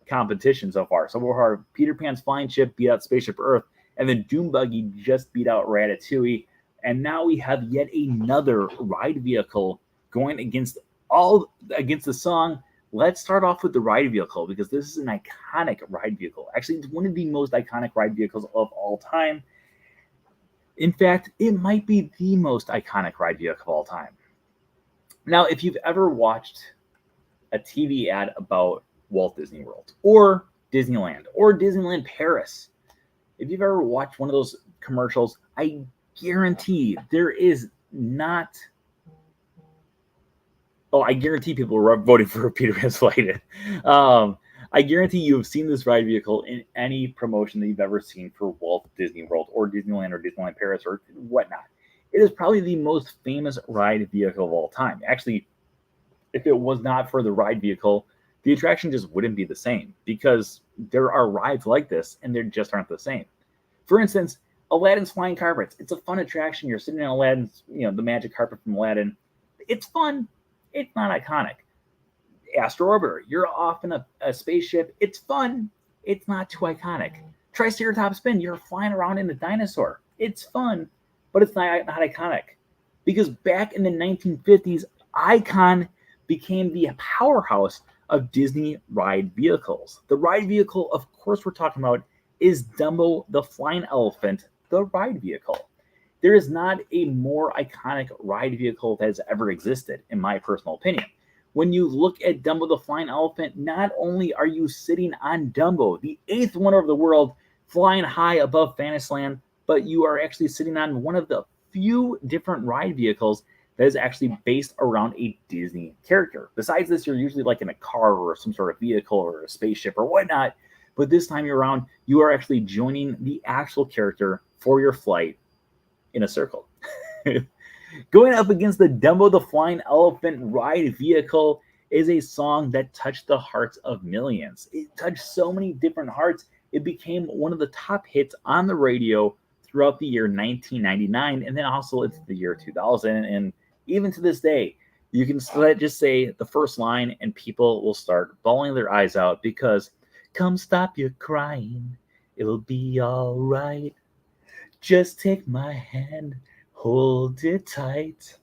competition so far. So far, Peter Pan's Flying Ship beat out Spaceship Earth, and then Doom Buggy just beat out Ratatouille. And now we have yet another ride vehicle going against the song. Let's start off with the ride vehicle because this is an iconic ride vehicle. Actually, it's one of the most iconic ride vehicles of all time. In fact, it might be the most iconic ride vehicle of all time. Now, if you've ever watched a TV ad about Walt Disney World or Disneyland or Disneyland Paris, if you've ever watched one of those commercials, I guarantee there is not... Oh, I guarantee people were voting for Peter Pan's Flight. I guarantee you have seen this ride vehicle in any promotion that you've ever seen for Walt Disney World or Disneyland or Disneyland Paris or whatnot. It is probably the most famous ride vehicle of all time. Actually, if it was not for the ride vehicle, the attraction just wouldn't be the same because there are rides like this and they just aren't the same. For instance, Aladdin's Flying Carpets. It's a fun attraction. You're sitting on Aladdin's, the magic carpet from Aladdin. It's fun. It's not iconic. Astro Orbiter, you're off in a spaceship. It's fun. It's not too iconic. Triceratops Spin, you're flying around in a dinosaur. It's fun, but it's not iconic. Because back in the 1950s, Icon became the powerhouse of Disney ride vehicles. The ride vehicle, of course, we're talking about is Dumbo the Flying Elephant, the ride vehicle. There is not a more iconic ride vehicle that has ever existed, in my personal opinion. When you look at Dumbo the Flying Elephant, not only are you sitting on Dumbo, the 8th wonder of the world, flying high above Fantasyland, but you are actually sitting on one of the few different ride vehicles that is actually based around a Disney character. Besides this, you're usually like in a car or some sort of vehicle or a spaceship or whatnot, but this time you're around, you are actually joining the actual character for your flight in a circle. Going up against the Dumbo the Flying Elephant ride vehicle is a song that touched the hearts of millions. It touched so many different hearts. It became one of the top hits on the radio throughout the year 1999, and then also it's the year 2000. And even to this day, you can just say the first line and people will start bawling their eyes out because come stop your crying, it'll be all right. Just take my hand, hold it tight.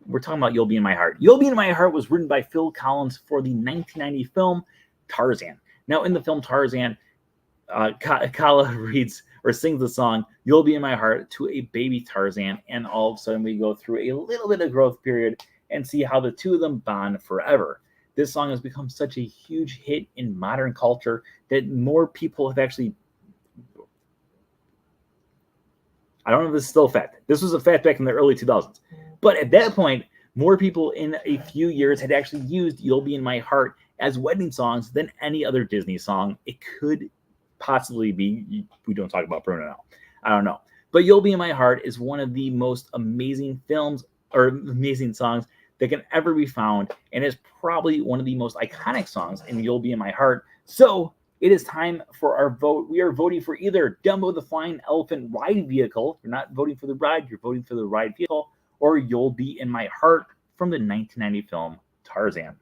We're talking about You'll Be in My Heart. You'll Be in My Heart was written by Phil Collins for the 1990 film Tarzan. Now, in the film Tarzan, Kala reads or sings the song You'll Be in My Heart to a baby Tarzan, and all of a sudden we go through a little bit of growth period and see how the two of them bond forever. This song has become such a huge hit in modern culture that more people have actually... I don't know if this is still a fact. This was a fact back in the early 2000s. But at that point, More people in a few years had actually used You'll Be in My Heart as wedding songs than any other Disney song. It could possibly be, we don't talk about Bruno now. I don't know. But You'll Be in My Heart is one of the most amazing films or amazing songs that can ever be found, and is probably one of the most iconic songs in You'll Be in My Heart. So it is time for our vote. We are voting for either Dumbo the Flying Elephant Ride Vehicle. You're not voting for the ride, you're voting for the ride vehicle, or You'll Be in My Heart from the 1990 film Tarzan.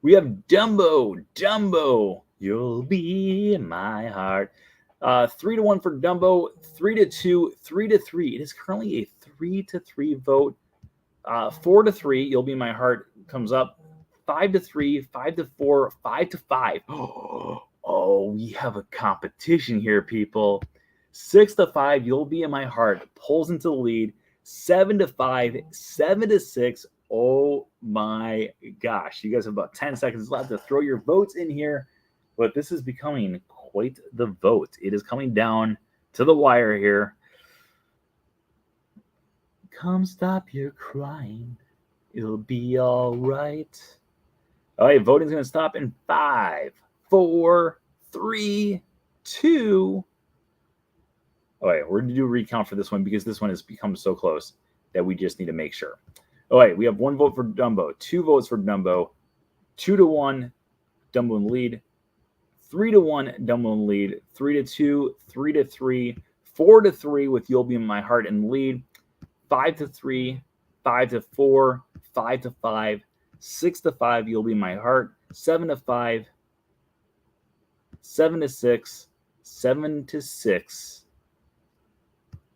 We have Dumbo, You'll Be in My Heart. 3-1 for Dumbo, 3-2, 3-3. It is currently a 3-3 vote. 4-3, You'll Be in My Heart comes up. 5-3, 5-4, 5-5. Oh, we have a competition here, people. 6-5, You'll Be in My Heart pulls into the lead. 7-5, 7-6. Oh my gosh. You guys have about 10 seconds left to throw your votes in here, but this is becoming quite the vote. It is coming down to the wire here. Come stop your crying. It'll be all right. All right, voting's going to stop in 5, 4, 3, 2. All right, we're going to do a recount for this one because this one has become so close that we just need to make sure. All right, we have 1 vote for Dumbo, 2 votes for Dumbo, 2-1, Dumbo in the lead, 3-1, Dumbo in the lead, 3-2, 3-3, 4-3 with You'll Be in My Heart in the lead, 5-3, 5-4, 5-5, 6-5, You'll Be in My Heart, 7-5, 7-6, 7-6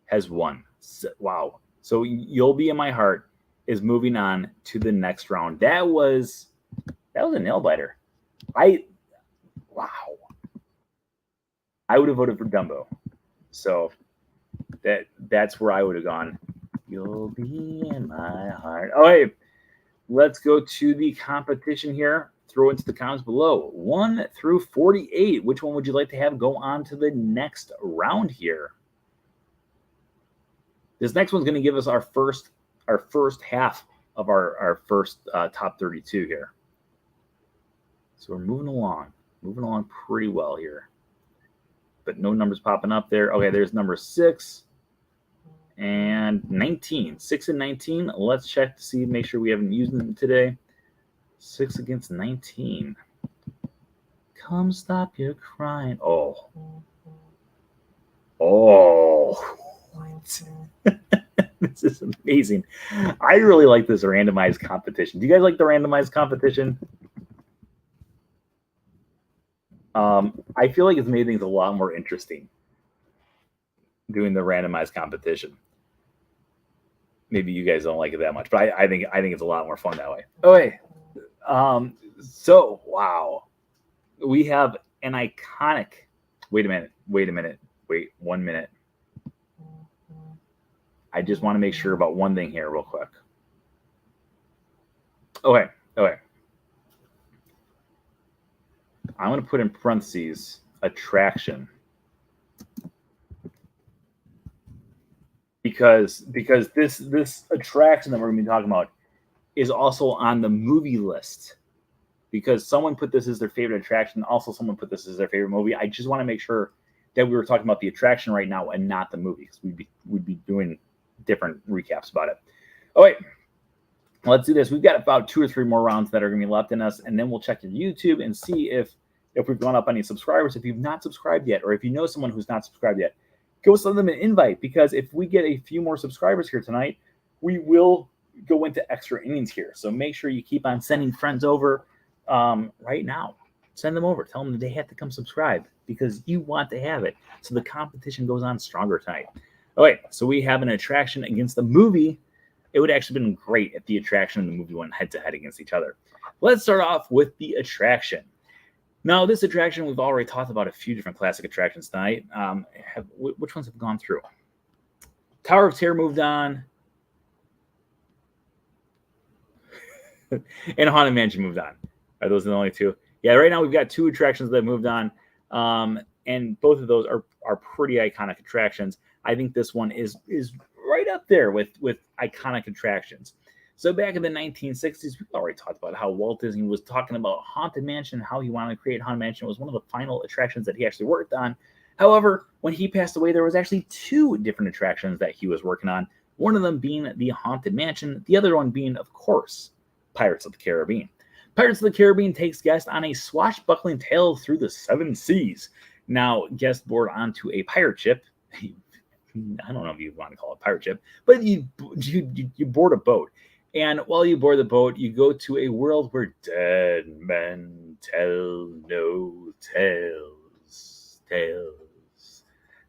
has won. Wow. So You'll Be in My Heart is moving on to the next round. That was a nail biter. Wow. I would have voted for Dumbo. So that's where I would have gone. You'll be in my heart. All right. Let's go to the competition here. Throw into the comments below. 1 through 48. Which one would you like to have go on to the next round here? This next one's going to give us our first half of our first top 32 here. So we're moving along pretty well here. But no numbers popping up there. Okay, there's number 6 and 19. 6 and 19. Let's check to see, make sure we haven't used them today. 6 against 19. Come stop your crying. Oh. This is amazing. I really like this randomized competition. Do you guys like the randomized competition? I feel like it's made things a lot more interesting doing the randomized competition. Maybe you guys don't like it that much, but I think it's a lot more fun that way. Okay. So wow. We have an iconic. Wait a minute. Wait 1 minute. I just want to make sure about one thing here real quick. Okay. I'm going to put in parentheses attraction. Because this attraction that we're going to be talking about is also on the movie list. Because someone put this as their favorite attraction. Also, someone put this as their favorite movie. I just want to make sure that we were talking about the attraction right now and not the movie. Because we'd be doing different recaps about it. All right, let's do this. We've got about 2 or 3 more rounds that are going to be left in us, and then we'll check your YouTube and see if we've gone up any subscribers. If you've not subscribed yet, or if you know someone who's not subscribed yet, go send them an invite, because if we get a few more subscribers here tonight, we will go into extra innings here. So make sure you keep on sending friends over right now. Send them over. Tell them that they have to come subscribe because you want to have it. So the competition goes on stronger tonight. All right, so we have an attraction against the movie. It would actually have been great if the attraction and the movie went head-to-head against each other. Let's start off with the attraction. Now, this attraction, we've already talked about a few different classic attractions tonight. Which ones have gone through? Tower of Terror moved on. And Haunted Mansion moved on. Are those the only 2? Yeah, right now we've got 2 attractions that have moved on. And both of those are pretty iconic attractions. I think this one is right up there with iconic attractions. So back in the 1960s, we already talked about how Walt Disney was talking about Haunted Mansion, how he wanted to create Haunted Mansion. It was one of the final attractions that he actually worked on. However, when he passed away, there was actually two different attractions that he was working on. One of them being the Haunted Mansion, the other one being, of course, Pirates of the Caribbean. Pirates of the Caribbean takes guests on a swashbuckling tale through the seven seas. Now, guests board onto a pirate ship. I don't know if you want to call it a pirate ship, but you board a boat. And while you board the boat, you go to a world where dead men tell no tales.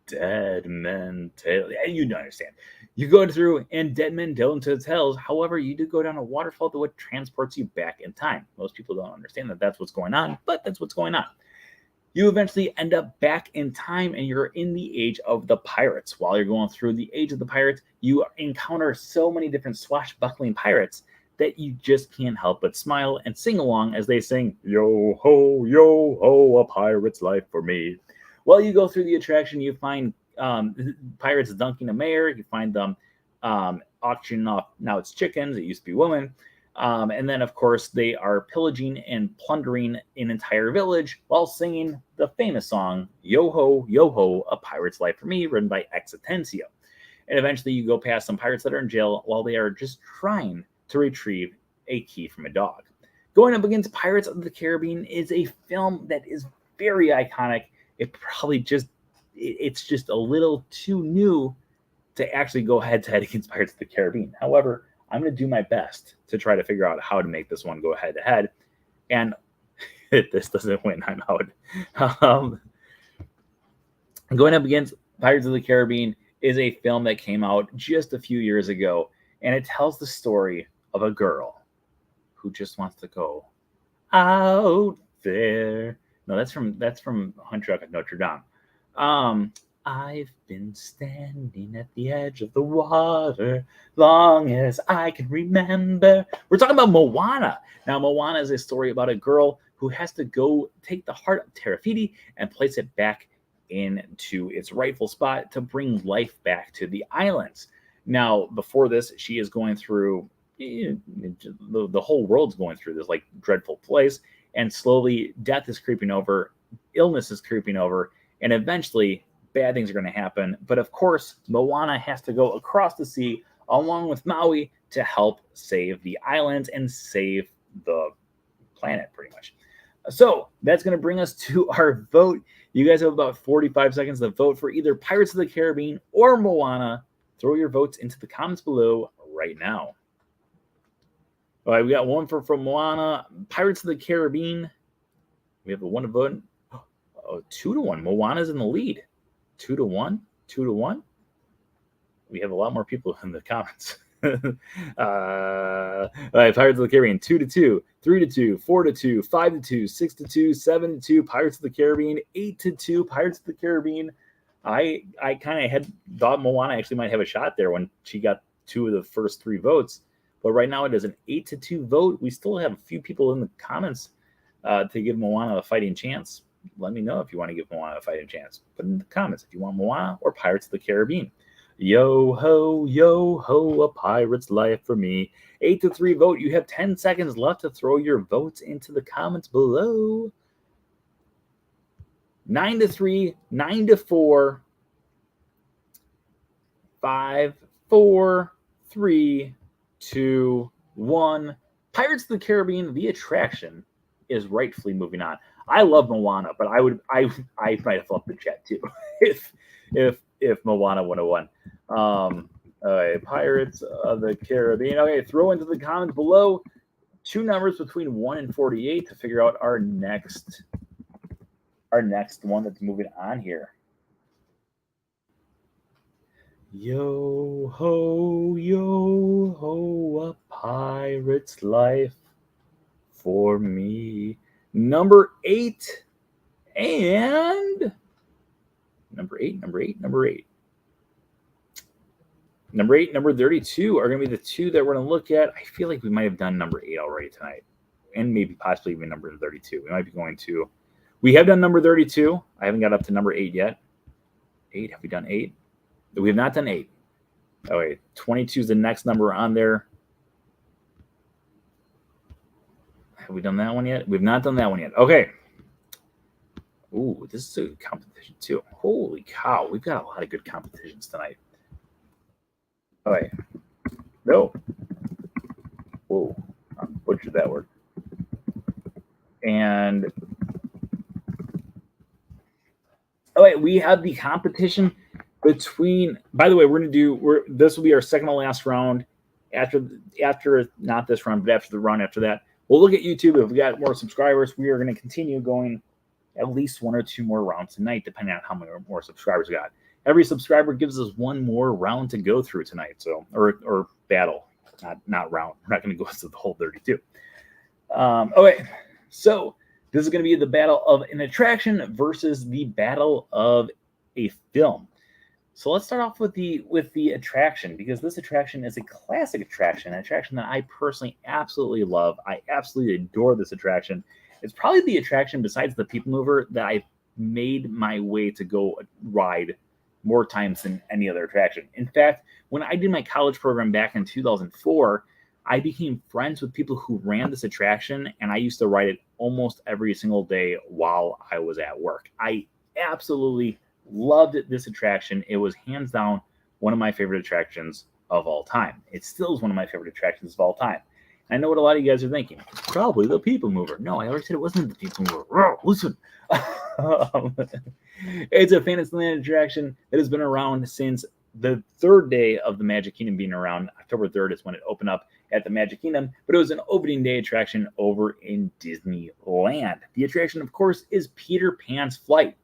Dead men tell. You don't understand. You go through, and dead men tell into tales. However, you do go down a waterfall that what transports you back in time. Most people don't understand that that's what's going on, but that's what's going on. You eventually end up back in time, and you're in the age of the pirates. While you're going through the age of the pirates, you encounter so many different swashbuckling pirates that you just can't help but smile and sing along as they sing, yo ho, a pirate's life for me. While you go through the attraction, you find pirates dunking a mare. You find them auctioning off, now it's chickens, it used to be women. And then, of course, they are pillaging and plundering an entire village while singing the famous song, yo ho, a pirate's life for me, written by X Atencio. And eventually you go past some pirates that are in jail while they are just trying to retrieve a key from a dog. Going up against Pirates of the Caribbean is a film that is very iconic. It's just a little too new to actually go head to head against Pirates of the Caribbean. However, I'm going to do my best to try to figure out how to make this one go head to head. And if this doesn't win, I'm out. Going up against Pirates of the Caribbean is a film that came out just a few years ago, and it tells the story of a girl who just wants to go out there. No, that's from Hunchback of Notre Dame. I've been standing at the edge of the water long as I can remember. We're talking about Moana. Now, Moana is a story about a girl who has to go take the heart of Terafiti and place it back into its rightful spot to bring life back to the islands. Now, before this, she is going through, the whole world's going through this like dreadful place, and slowly death is creeping over, illness is creeping over, and eventually bad things are going to happen. But of course, Moana has to go across the sea along with Maui to help save the islands and save the planet, pretty much. So that's going to bring us to our vote. You guys have about 45 seconds to vote for either Pirates of the Caribbean or Moana. Throw your votes into the comments below right now. All right, we got one for Moana. Pirates of the Caribbean, we have a one to vote. Oh, 2-1. Moana's in the lead. 2-1. 2-1. We have a lot more people in the comments. All right, Pirates of the Caribbean 2-2, 3-2, 4-2, 5-2, 6-2, 7-2. Pirates of the Caribbean 8-2. Pirates of the Caribbean. I kind of had thought Moana actually might have a shot there when she got two of the first three votes, but right now it is an 8-2 vote. We still have a few people in the comments to give Moana a fighting chance. Let me know if you want to give Moana a fighting chance. Put in the comments if you want Moana or Pirates of the Caribbean. Yo ho, a pirate's life for me. 8-3 vote. You have 10 seconds left to throw your votes into the comments below. 9-3, 9-4, 5, 4, 3, 2, 1. Pirates of the Caribbean, the attraction, is rightfully moving on. I love Moana, but I might have flipped the chat too if Moana would have won. All right, Pirates of the Caribbean. Okay, throw into the comments below two numbers between 1 and 48 to figure out our next one that's moving on here. Yo ho, a pirate's life for me. Number 8 and number 8. Number 8, number 32 are going to be the two that we're going to look at. I feel like we might have done number 8 already tonight, and maybe possibly even number 32. We might be going to. We have done number 32. I haven't got up to number 8 yet. 8, have we done 8? We have not done 8. Oh, wait. 22 is the next number on there. Have we done that one yet? We've not done that one yet. Okay. Ooh, this is a competition too. Holy cow. We've got a lot of good competitions tonight. All right. No. Whoa. I butchered that word. And all right, we have the competition between. By the way, this will be our second to last round. After not this round, but after the round after that, we'll look at YouTube. If we got more subscribers, we are going to continue going at least one or two more rounds tonight, depending on how many more subscribers we got. Every subscriber gives us one more round to go through tonight. So, or battle, not round. We're not going to go through the whole 32. Okay, so this is going to be the battle of an attraction versus the battle of a film. So let's start off with the attraction, because this attraction is a classic attraction, an attraction that I personally absolutely love. I absolutely adore this attraction. It's probably the attraction, besides the People Mover, that I've made my way to go ride more times than any other attraction. In fact, when I did my college program back in 2004, I became friends with people who ran this attraction, and I used to ride it almost every single day while I was at work. I absolutely loved this attraction. It was hands down one of my favorite attractions of all time. It still is one of my favorite attractions of all time. I know what a lot of you guys are thinking. Probably the People Mover. No, I already said it wasn't the People Mover. Listen. It's a Fantasyland attraction that has been around since the third day of the Magic Kingdom being around. October 3rd is when it opened up at the Magic Kingdom, but it was an opening day attraction over in Disneyland. The attraction, of course, is Peter Pan's Flight.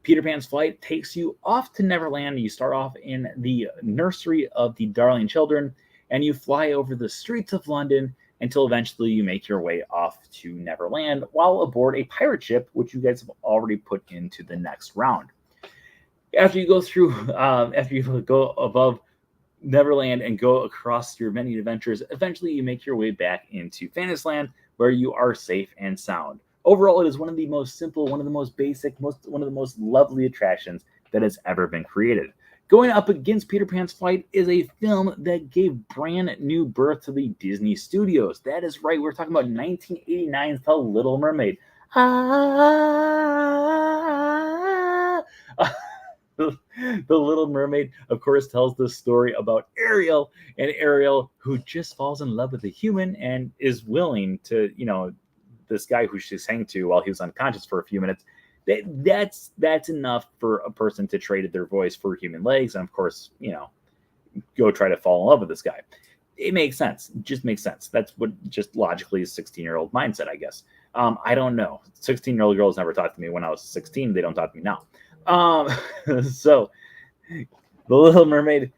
Peter Pan's Flight takes you off to Neverland. You start off in the nursery of the Darling Children, and you fly over the streets of London until eventually you make your way off to Neverland while aboard a pirate ship, which you guys have already put into the next round. After you go through, after you go above Neverland and go across your many adventures, eventually you make your way back into Fantasyland, where you are safe and sound. Overall, it is one of the most simple, one of the most basic, one of the most lovely attractions that has ever been created. Going up against Peter Pan's Flight is a film that gave brand new birth to the Disney studios. That is right. We're talking about 1989's The Little Mermaid. The Little Mermaid, of course, tells the story about Ariel, and Ariel, who just falls in love with a human and is willing to, this guy who she sang to while he was unconscious for a few minutes. That's enough for a person to trade their voice for human legs, and of course, go try to fall in love with this guy. It makes sense. It just makes sense. That's what just logically is 16-year-old mindset, I guess. I don't know. 16-year-old girls never talked to me when I was 16. They don't talk to me now. So The Little Mermaid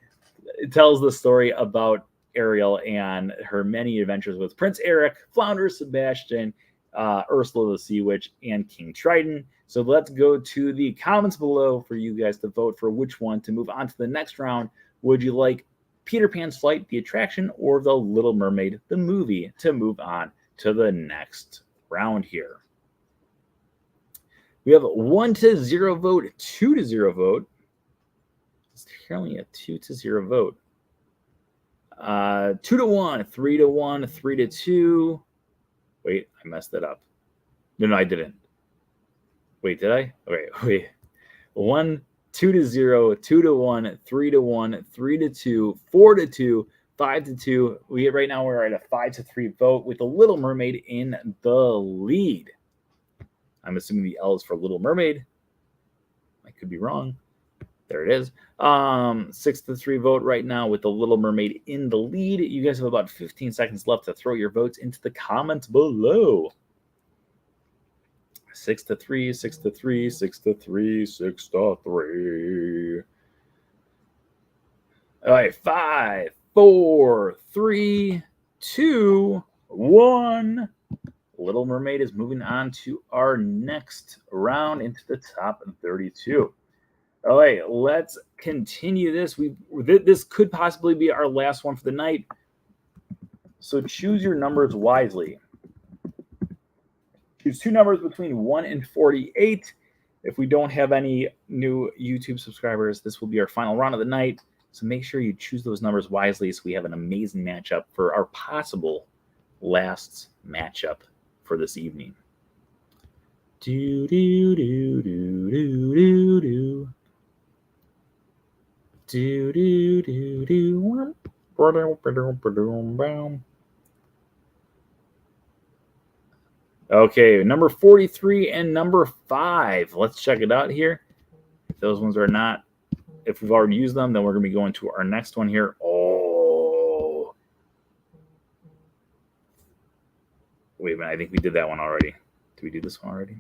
tells the story about Ariel and her many adventures with Prince Eric, Flounder Sebastian, Ursula the Sea Witch, and King Triton. So let's go to the comments below for you guys to vote for which one to move on to the next round. Would you like Peter Pan's Flight, the attraction, or The Little Mermaid, the movie, to move on to the next round here? We have a 1-0 vote, 2-0 vote. It's currently a 2-0 vote. 2-1, 3-1, 3-2. Wait, I messed that up. No, I didn't. Wait, did I? Okay, wait. 2-0, 2-1, 3-1, 3-2, 4-2, 5-2. Right now we're at a 5-3 vote with the Little Mermaid in the lead. I'm assuming the L is for Little Mermaid. I could be wrong. There it is. 6-3 vote right now with the Little Mermaid in the lead. You guys have about 15 seconds left to throw your votes into the comments below. 6-3, 6-3, 6-3, 6-3. All right, 5, 4, 3, 2, 1. Little Mermaid is moving on to our next round into the top 32. All right, let's continue this. This could possibly be our last one for the night. So choose your numbers wisely. Choose two numbers between 1 and 48. If we don't have any new YouTube subscribers, this will be our final round of the night. So make sure you choose those numbers wisely so we have an amazing matchup for our possible last matchup for this evening. Do do do do do do do. Do do do do. Okay, number 43 and number 5. Let's check it out here. If those ones are not, if we've already used them, then we're going to be going to our next one here. Oh. Wait a minute, I think we did that one already. Did we do this one already?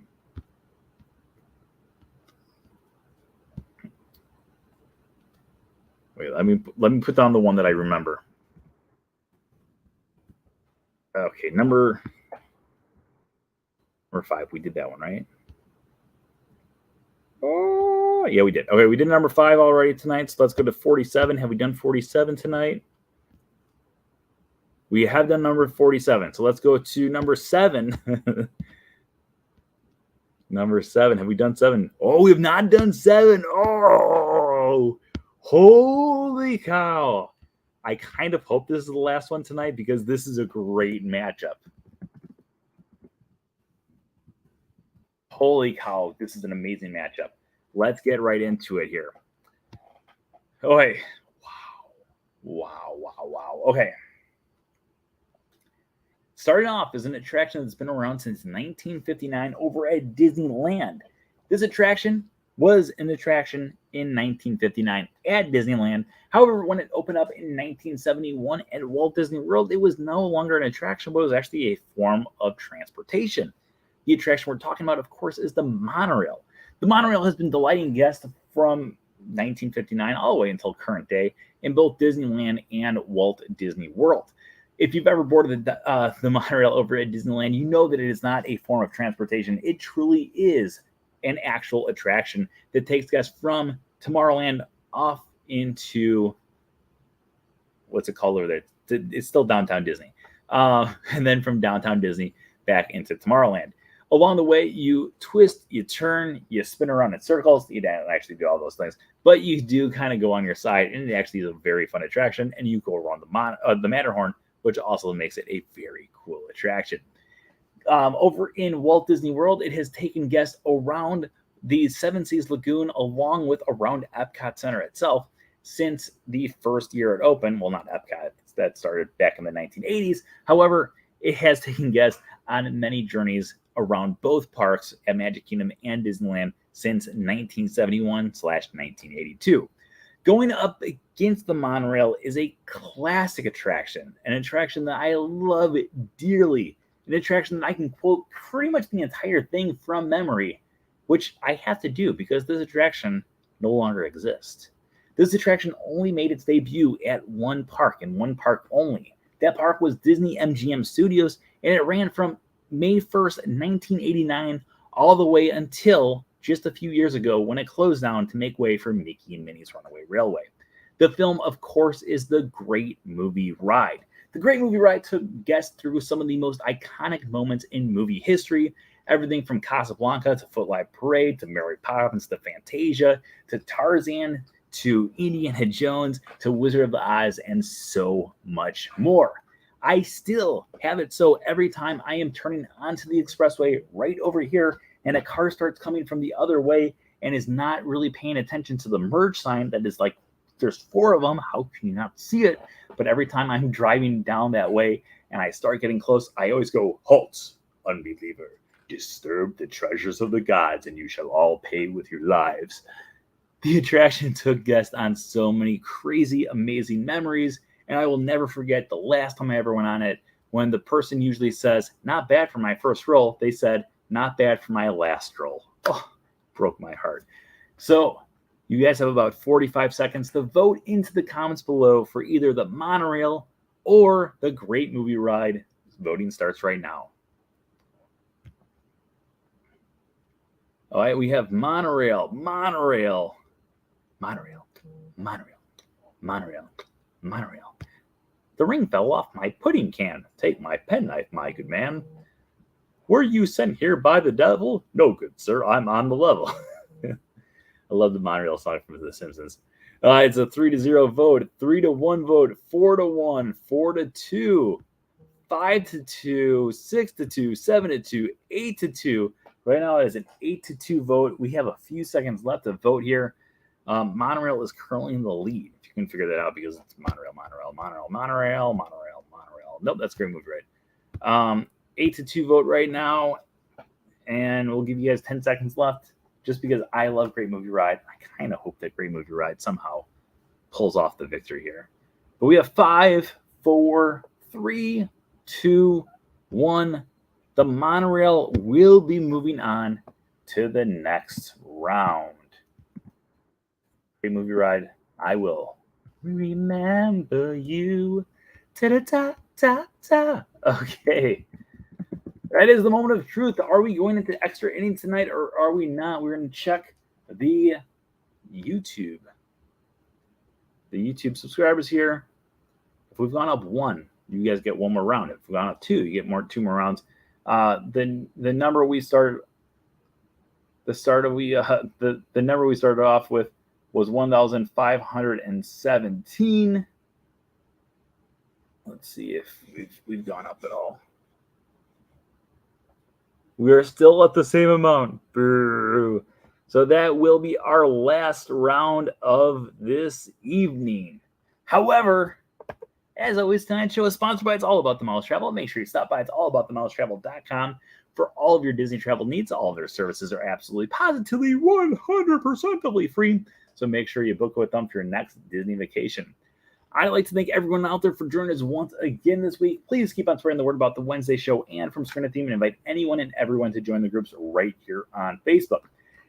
Wait, let me put down the one that I remember. Okay, number 5. We did that one, right? Oh, yeah, we did. Okay, we did number 5 already tonight, so let's go to 47. Have we done 47 tonight? We have done number 47, so let's go to number 7. Number 7. Have we done 7? Oh, we have not done 7. Oh, holy cow. I kind of hope this is the last one tonight because this is a great matchup. Holy cow, this is an amazing matchup. Let's get right into it here. Okay. Wow. Okay. Starting off is an attraction that's been around since 1959 over at Disneyland. This attraction was an attraction in 1959 at Disneyland. However, when it opened up in 1971 at Walt Disney World, it was no longer an attraction, but it was actually a form of transportation. The attraction we're talking about, of course, is the Monorail. The Monorail has been delighting guests from 1959 all the way until current day in both Disneyland and Walt Disney World. If you've ever boarded the monorail over at Disneyland, you know that it is not a form of transportation. It truly is an actual attraction that takes guests from Tomorrowland off into, what's it called over there? It's still downtown Disney. And then from downtown Disney back into Tomorrowland. Along the way, you twist, you turn, you spin around in circles. You don't actually do all those things, but you do kind of go on your side, and it actually is a very fun attraction. And you go around the Matterhorn, which also makes it a very cool attraction. Over in Walt Disney World, it has taken guests around the Seven Seas Lagoon along with around Epcot Center itself since the first year it opened. Well, not Epcot, that started back in the 1980s. However, it has taken guests on many journeys around both parks at Magic Kingdom and Disneyland since 1971/1982. Going up against the monorail is a classic attraction, an attraction that I love dearly, an attraction that I can quote pretty much the entire thing from memory, which I have to do because this attraction no longer exists. This attraction only made its debut at one park and one park only. That park was Disney MGM Studios, and it ran from May 1st, 1989, all the way until just a few years ago when it closed down to make way for Mickey and Minnie's Runaway Railway. The film, of course, is The Great Movie Ride. The Great Movie Ride took guests through some of the most iconic moments in movie history, everything from Casablanca to Footlight Parade to Mary Poppins to Fantasia to Tarzan to Indiana Jones to Wizard of Oz and so much more. I still have it so every time I am turning onto the expressway right over here and a car starts coming from the other way and is not really paying attention to the merge sign that is like, there's 4 of them, how can you not see it? But every time I'm driving down that way and I start getting close, I always go, halt, unbeliever, disturb the treasures of the gods and you shall all pay with your lives. The attraction took guests on so many crazy, amazing memories, and I will never forget the last time I ever went on it when the person usually says, not bad for my first roll, they said, not bad for my last roll. Oh, broke my heart. So you guys have about 45 seconds to vote into the comments below for either the monorail or the Great Movie Ride. Voting starts right now. All right, we have monorail. The ring fell off my pudding can. Take my penknife, my good man. Were you sent here by the devil? No, good sir, I'm on the level. I love the monorail song from The Simpsons. It's a 3-0 vote, 3-1 vote, 4-1, 4-2, 5-2, 6-2, 7-2, 8-2. Right now it is an 8-2 vote. We have a few seconds left to vote here. Monorail is currently in the lead. If you can figure that out, because it's Monorail. Nope, that's Great Movie Ride. 8-2 vote right now, and we'll give you guys 10 seconds left. Just because I love Great Movie Ride, I kind of hope that Great Movie Ride somehow pulls off the victory here. But we have 5, 4, 3, 2, 1. The Monorail will be moving on to the next round. Great Movie Ride, I will remember you. Ta-da-ta-ta-ta. Okay. That is the moment of truth. Are we going into extra innings tonight, or are we not? We're going to check the YouTube subscribers here. If we've gone up 1, you guys get 1 more round. If we've gone up 2, you get 2 more rounds. The number we started off with was 1,517. Let's see if we've gone up at all. We are still at the same amount. Boo. So that will be our last round of this evening. However, as always, tonight's show is sponsored by It's All About the Miles Travel. Make sure you stop by it'sallaboutthemilestravel.com for all of your Disney travel needs. All of their services are absolutely, positively, 100% free. So make sure you book with them for your next Disney vacation. I'd like to thank everyone out there for joining us once again this week. Please keep on spreading the word about the Wednesday show and from Screen Theme, and invite anyone and everyone to join the groups right here on Facebook.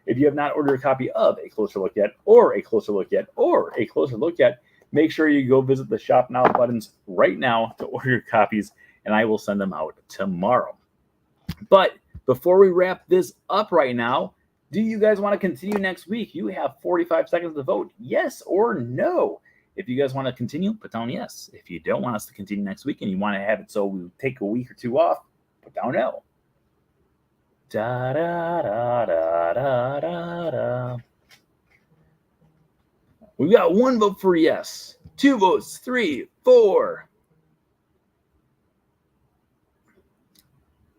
If you have not ordered a copy of A Closer Look Yet, or A Closer Look Yet, or A Closer Look Yet, make sure you go visit the Shop Now buttons right now to order your copies, and I will send them out tomorrow. But before we wrap this up right now, do you guys want to continue next week? You have 45 seconds to vote, yes or no. If you guys want to continue, put down yes. If you don't want us to continue next week and you want to have it so we take a week or 2 off, put down no. Da da da da da da da. We've got 1 vote for yes, 2 votes, 3, 4.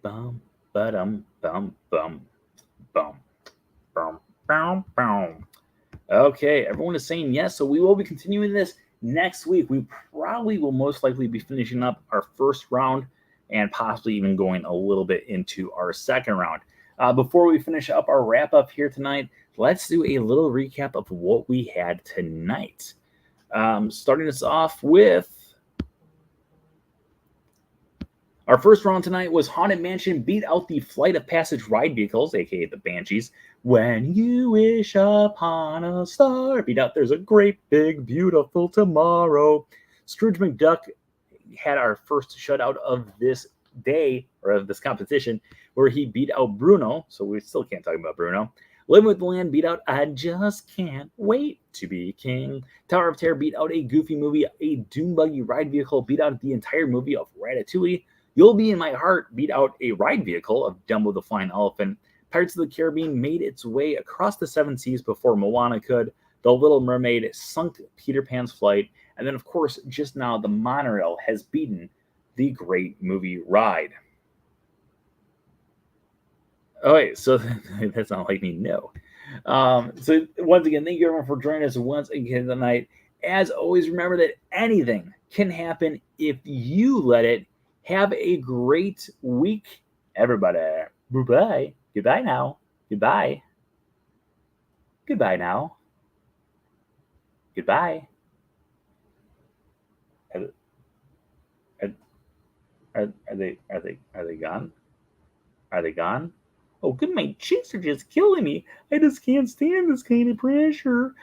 Bum ba-dum bum bum bum bum bum bum. Okay, everyone is saying yes, so we will be continuing this next week. We probably will most likely be finishing up our first round and possibly even going a little bit into our second round. Before we finish up our wrap-up here tonight, let's do a little recap of what we had tonight. Starting us off with our first round tonight was Haunted Mansion beat out the Flight of Passage ride vehicles, aka the Banshees. When you wish upon a star, beat out There's a Great Big Beautiful Tomorrow. Scrooge Mcduck had our first shutout of this day, or of this competition, where he beat out Bruno, so we still can't talk about Bruno. Living with the Land beat out I Just Can't Wait to Be King. Tower of Terror beat out a Goofy movie. A Dune Buggy ride vehicle beat out the entire movie of Ratatouille. You'll Be in My Heart beat out a ride vehicle of Dumbo the Flying Elephant. Pirates of the Caribbean made its way across the 7 seas before Moana could. The Little Mermaid sunk Peter Pan's flight. And then, of course, just now, the Monorail has beaten the Great Movie Ride. Okay, so that's not like me, no. So once again, thank you everyone for joining us once again tonight. As always, remember that anything can happen if you let it. Have a great week, everybody. Bye-bye. Goodbye now. Goodbye. Goodbye now. Goodbye. Are they gone? Are they gone? Oh, good, my cheeks are just killing me. I just can't stand this kind of pressure.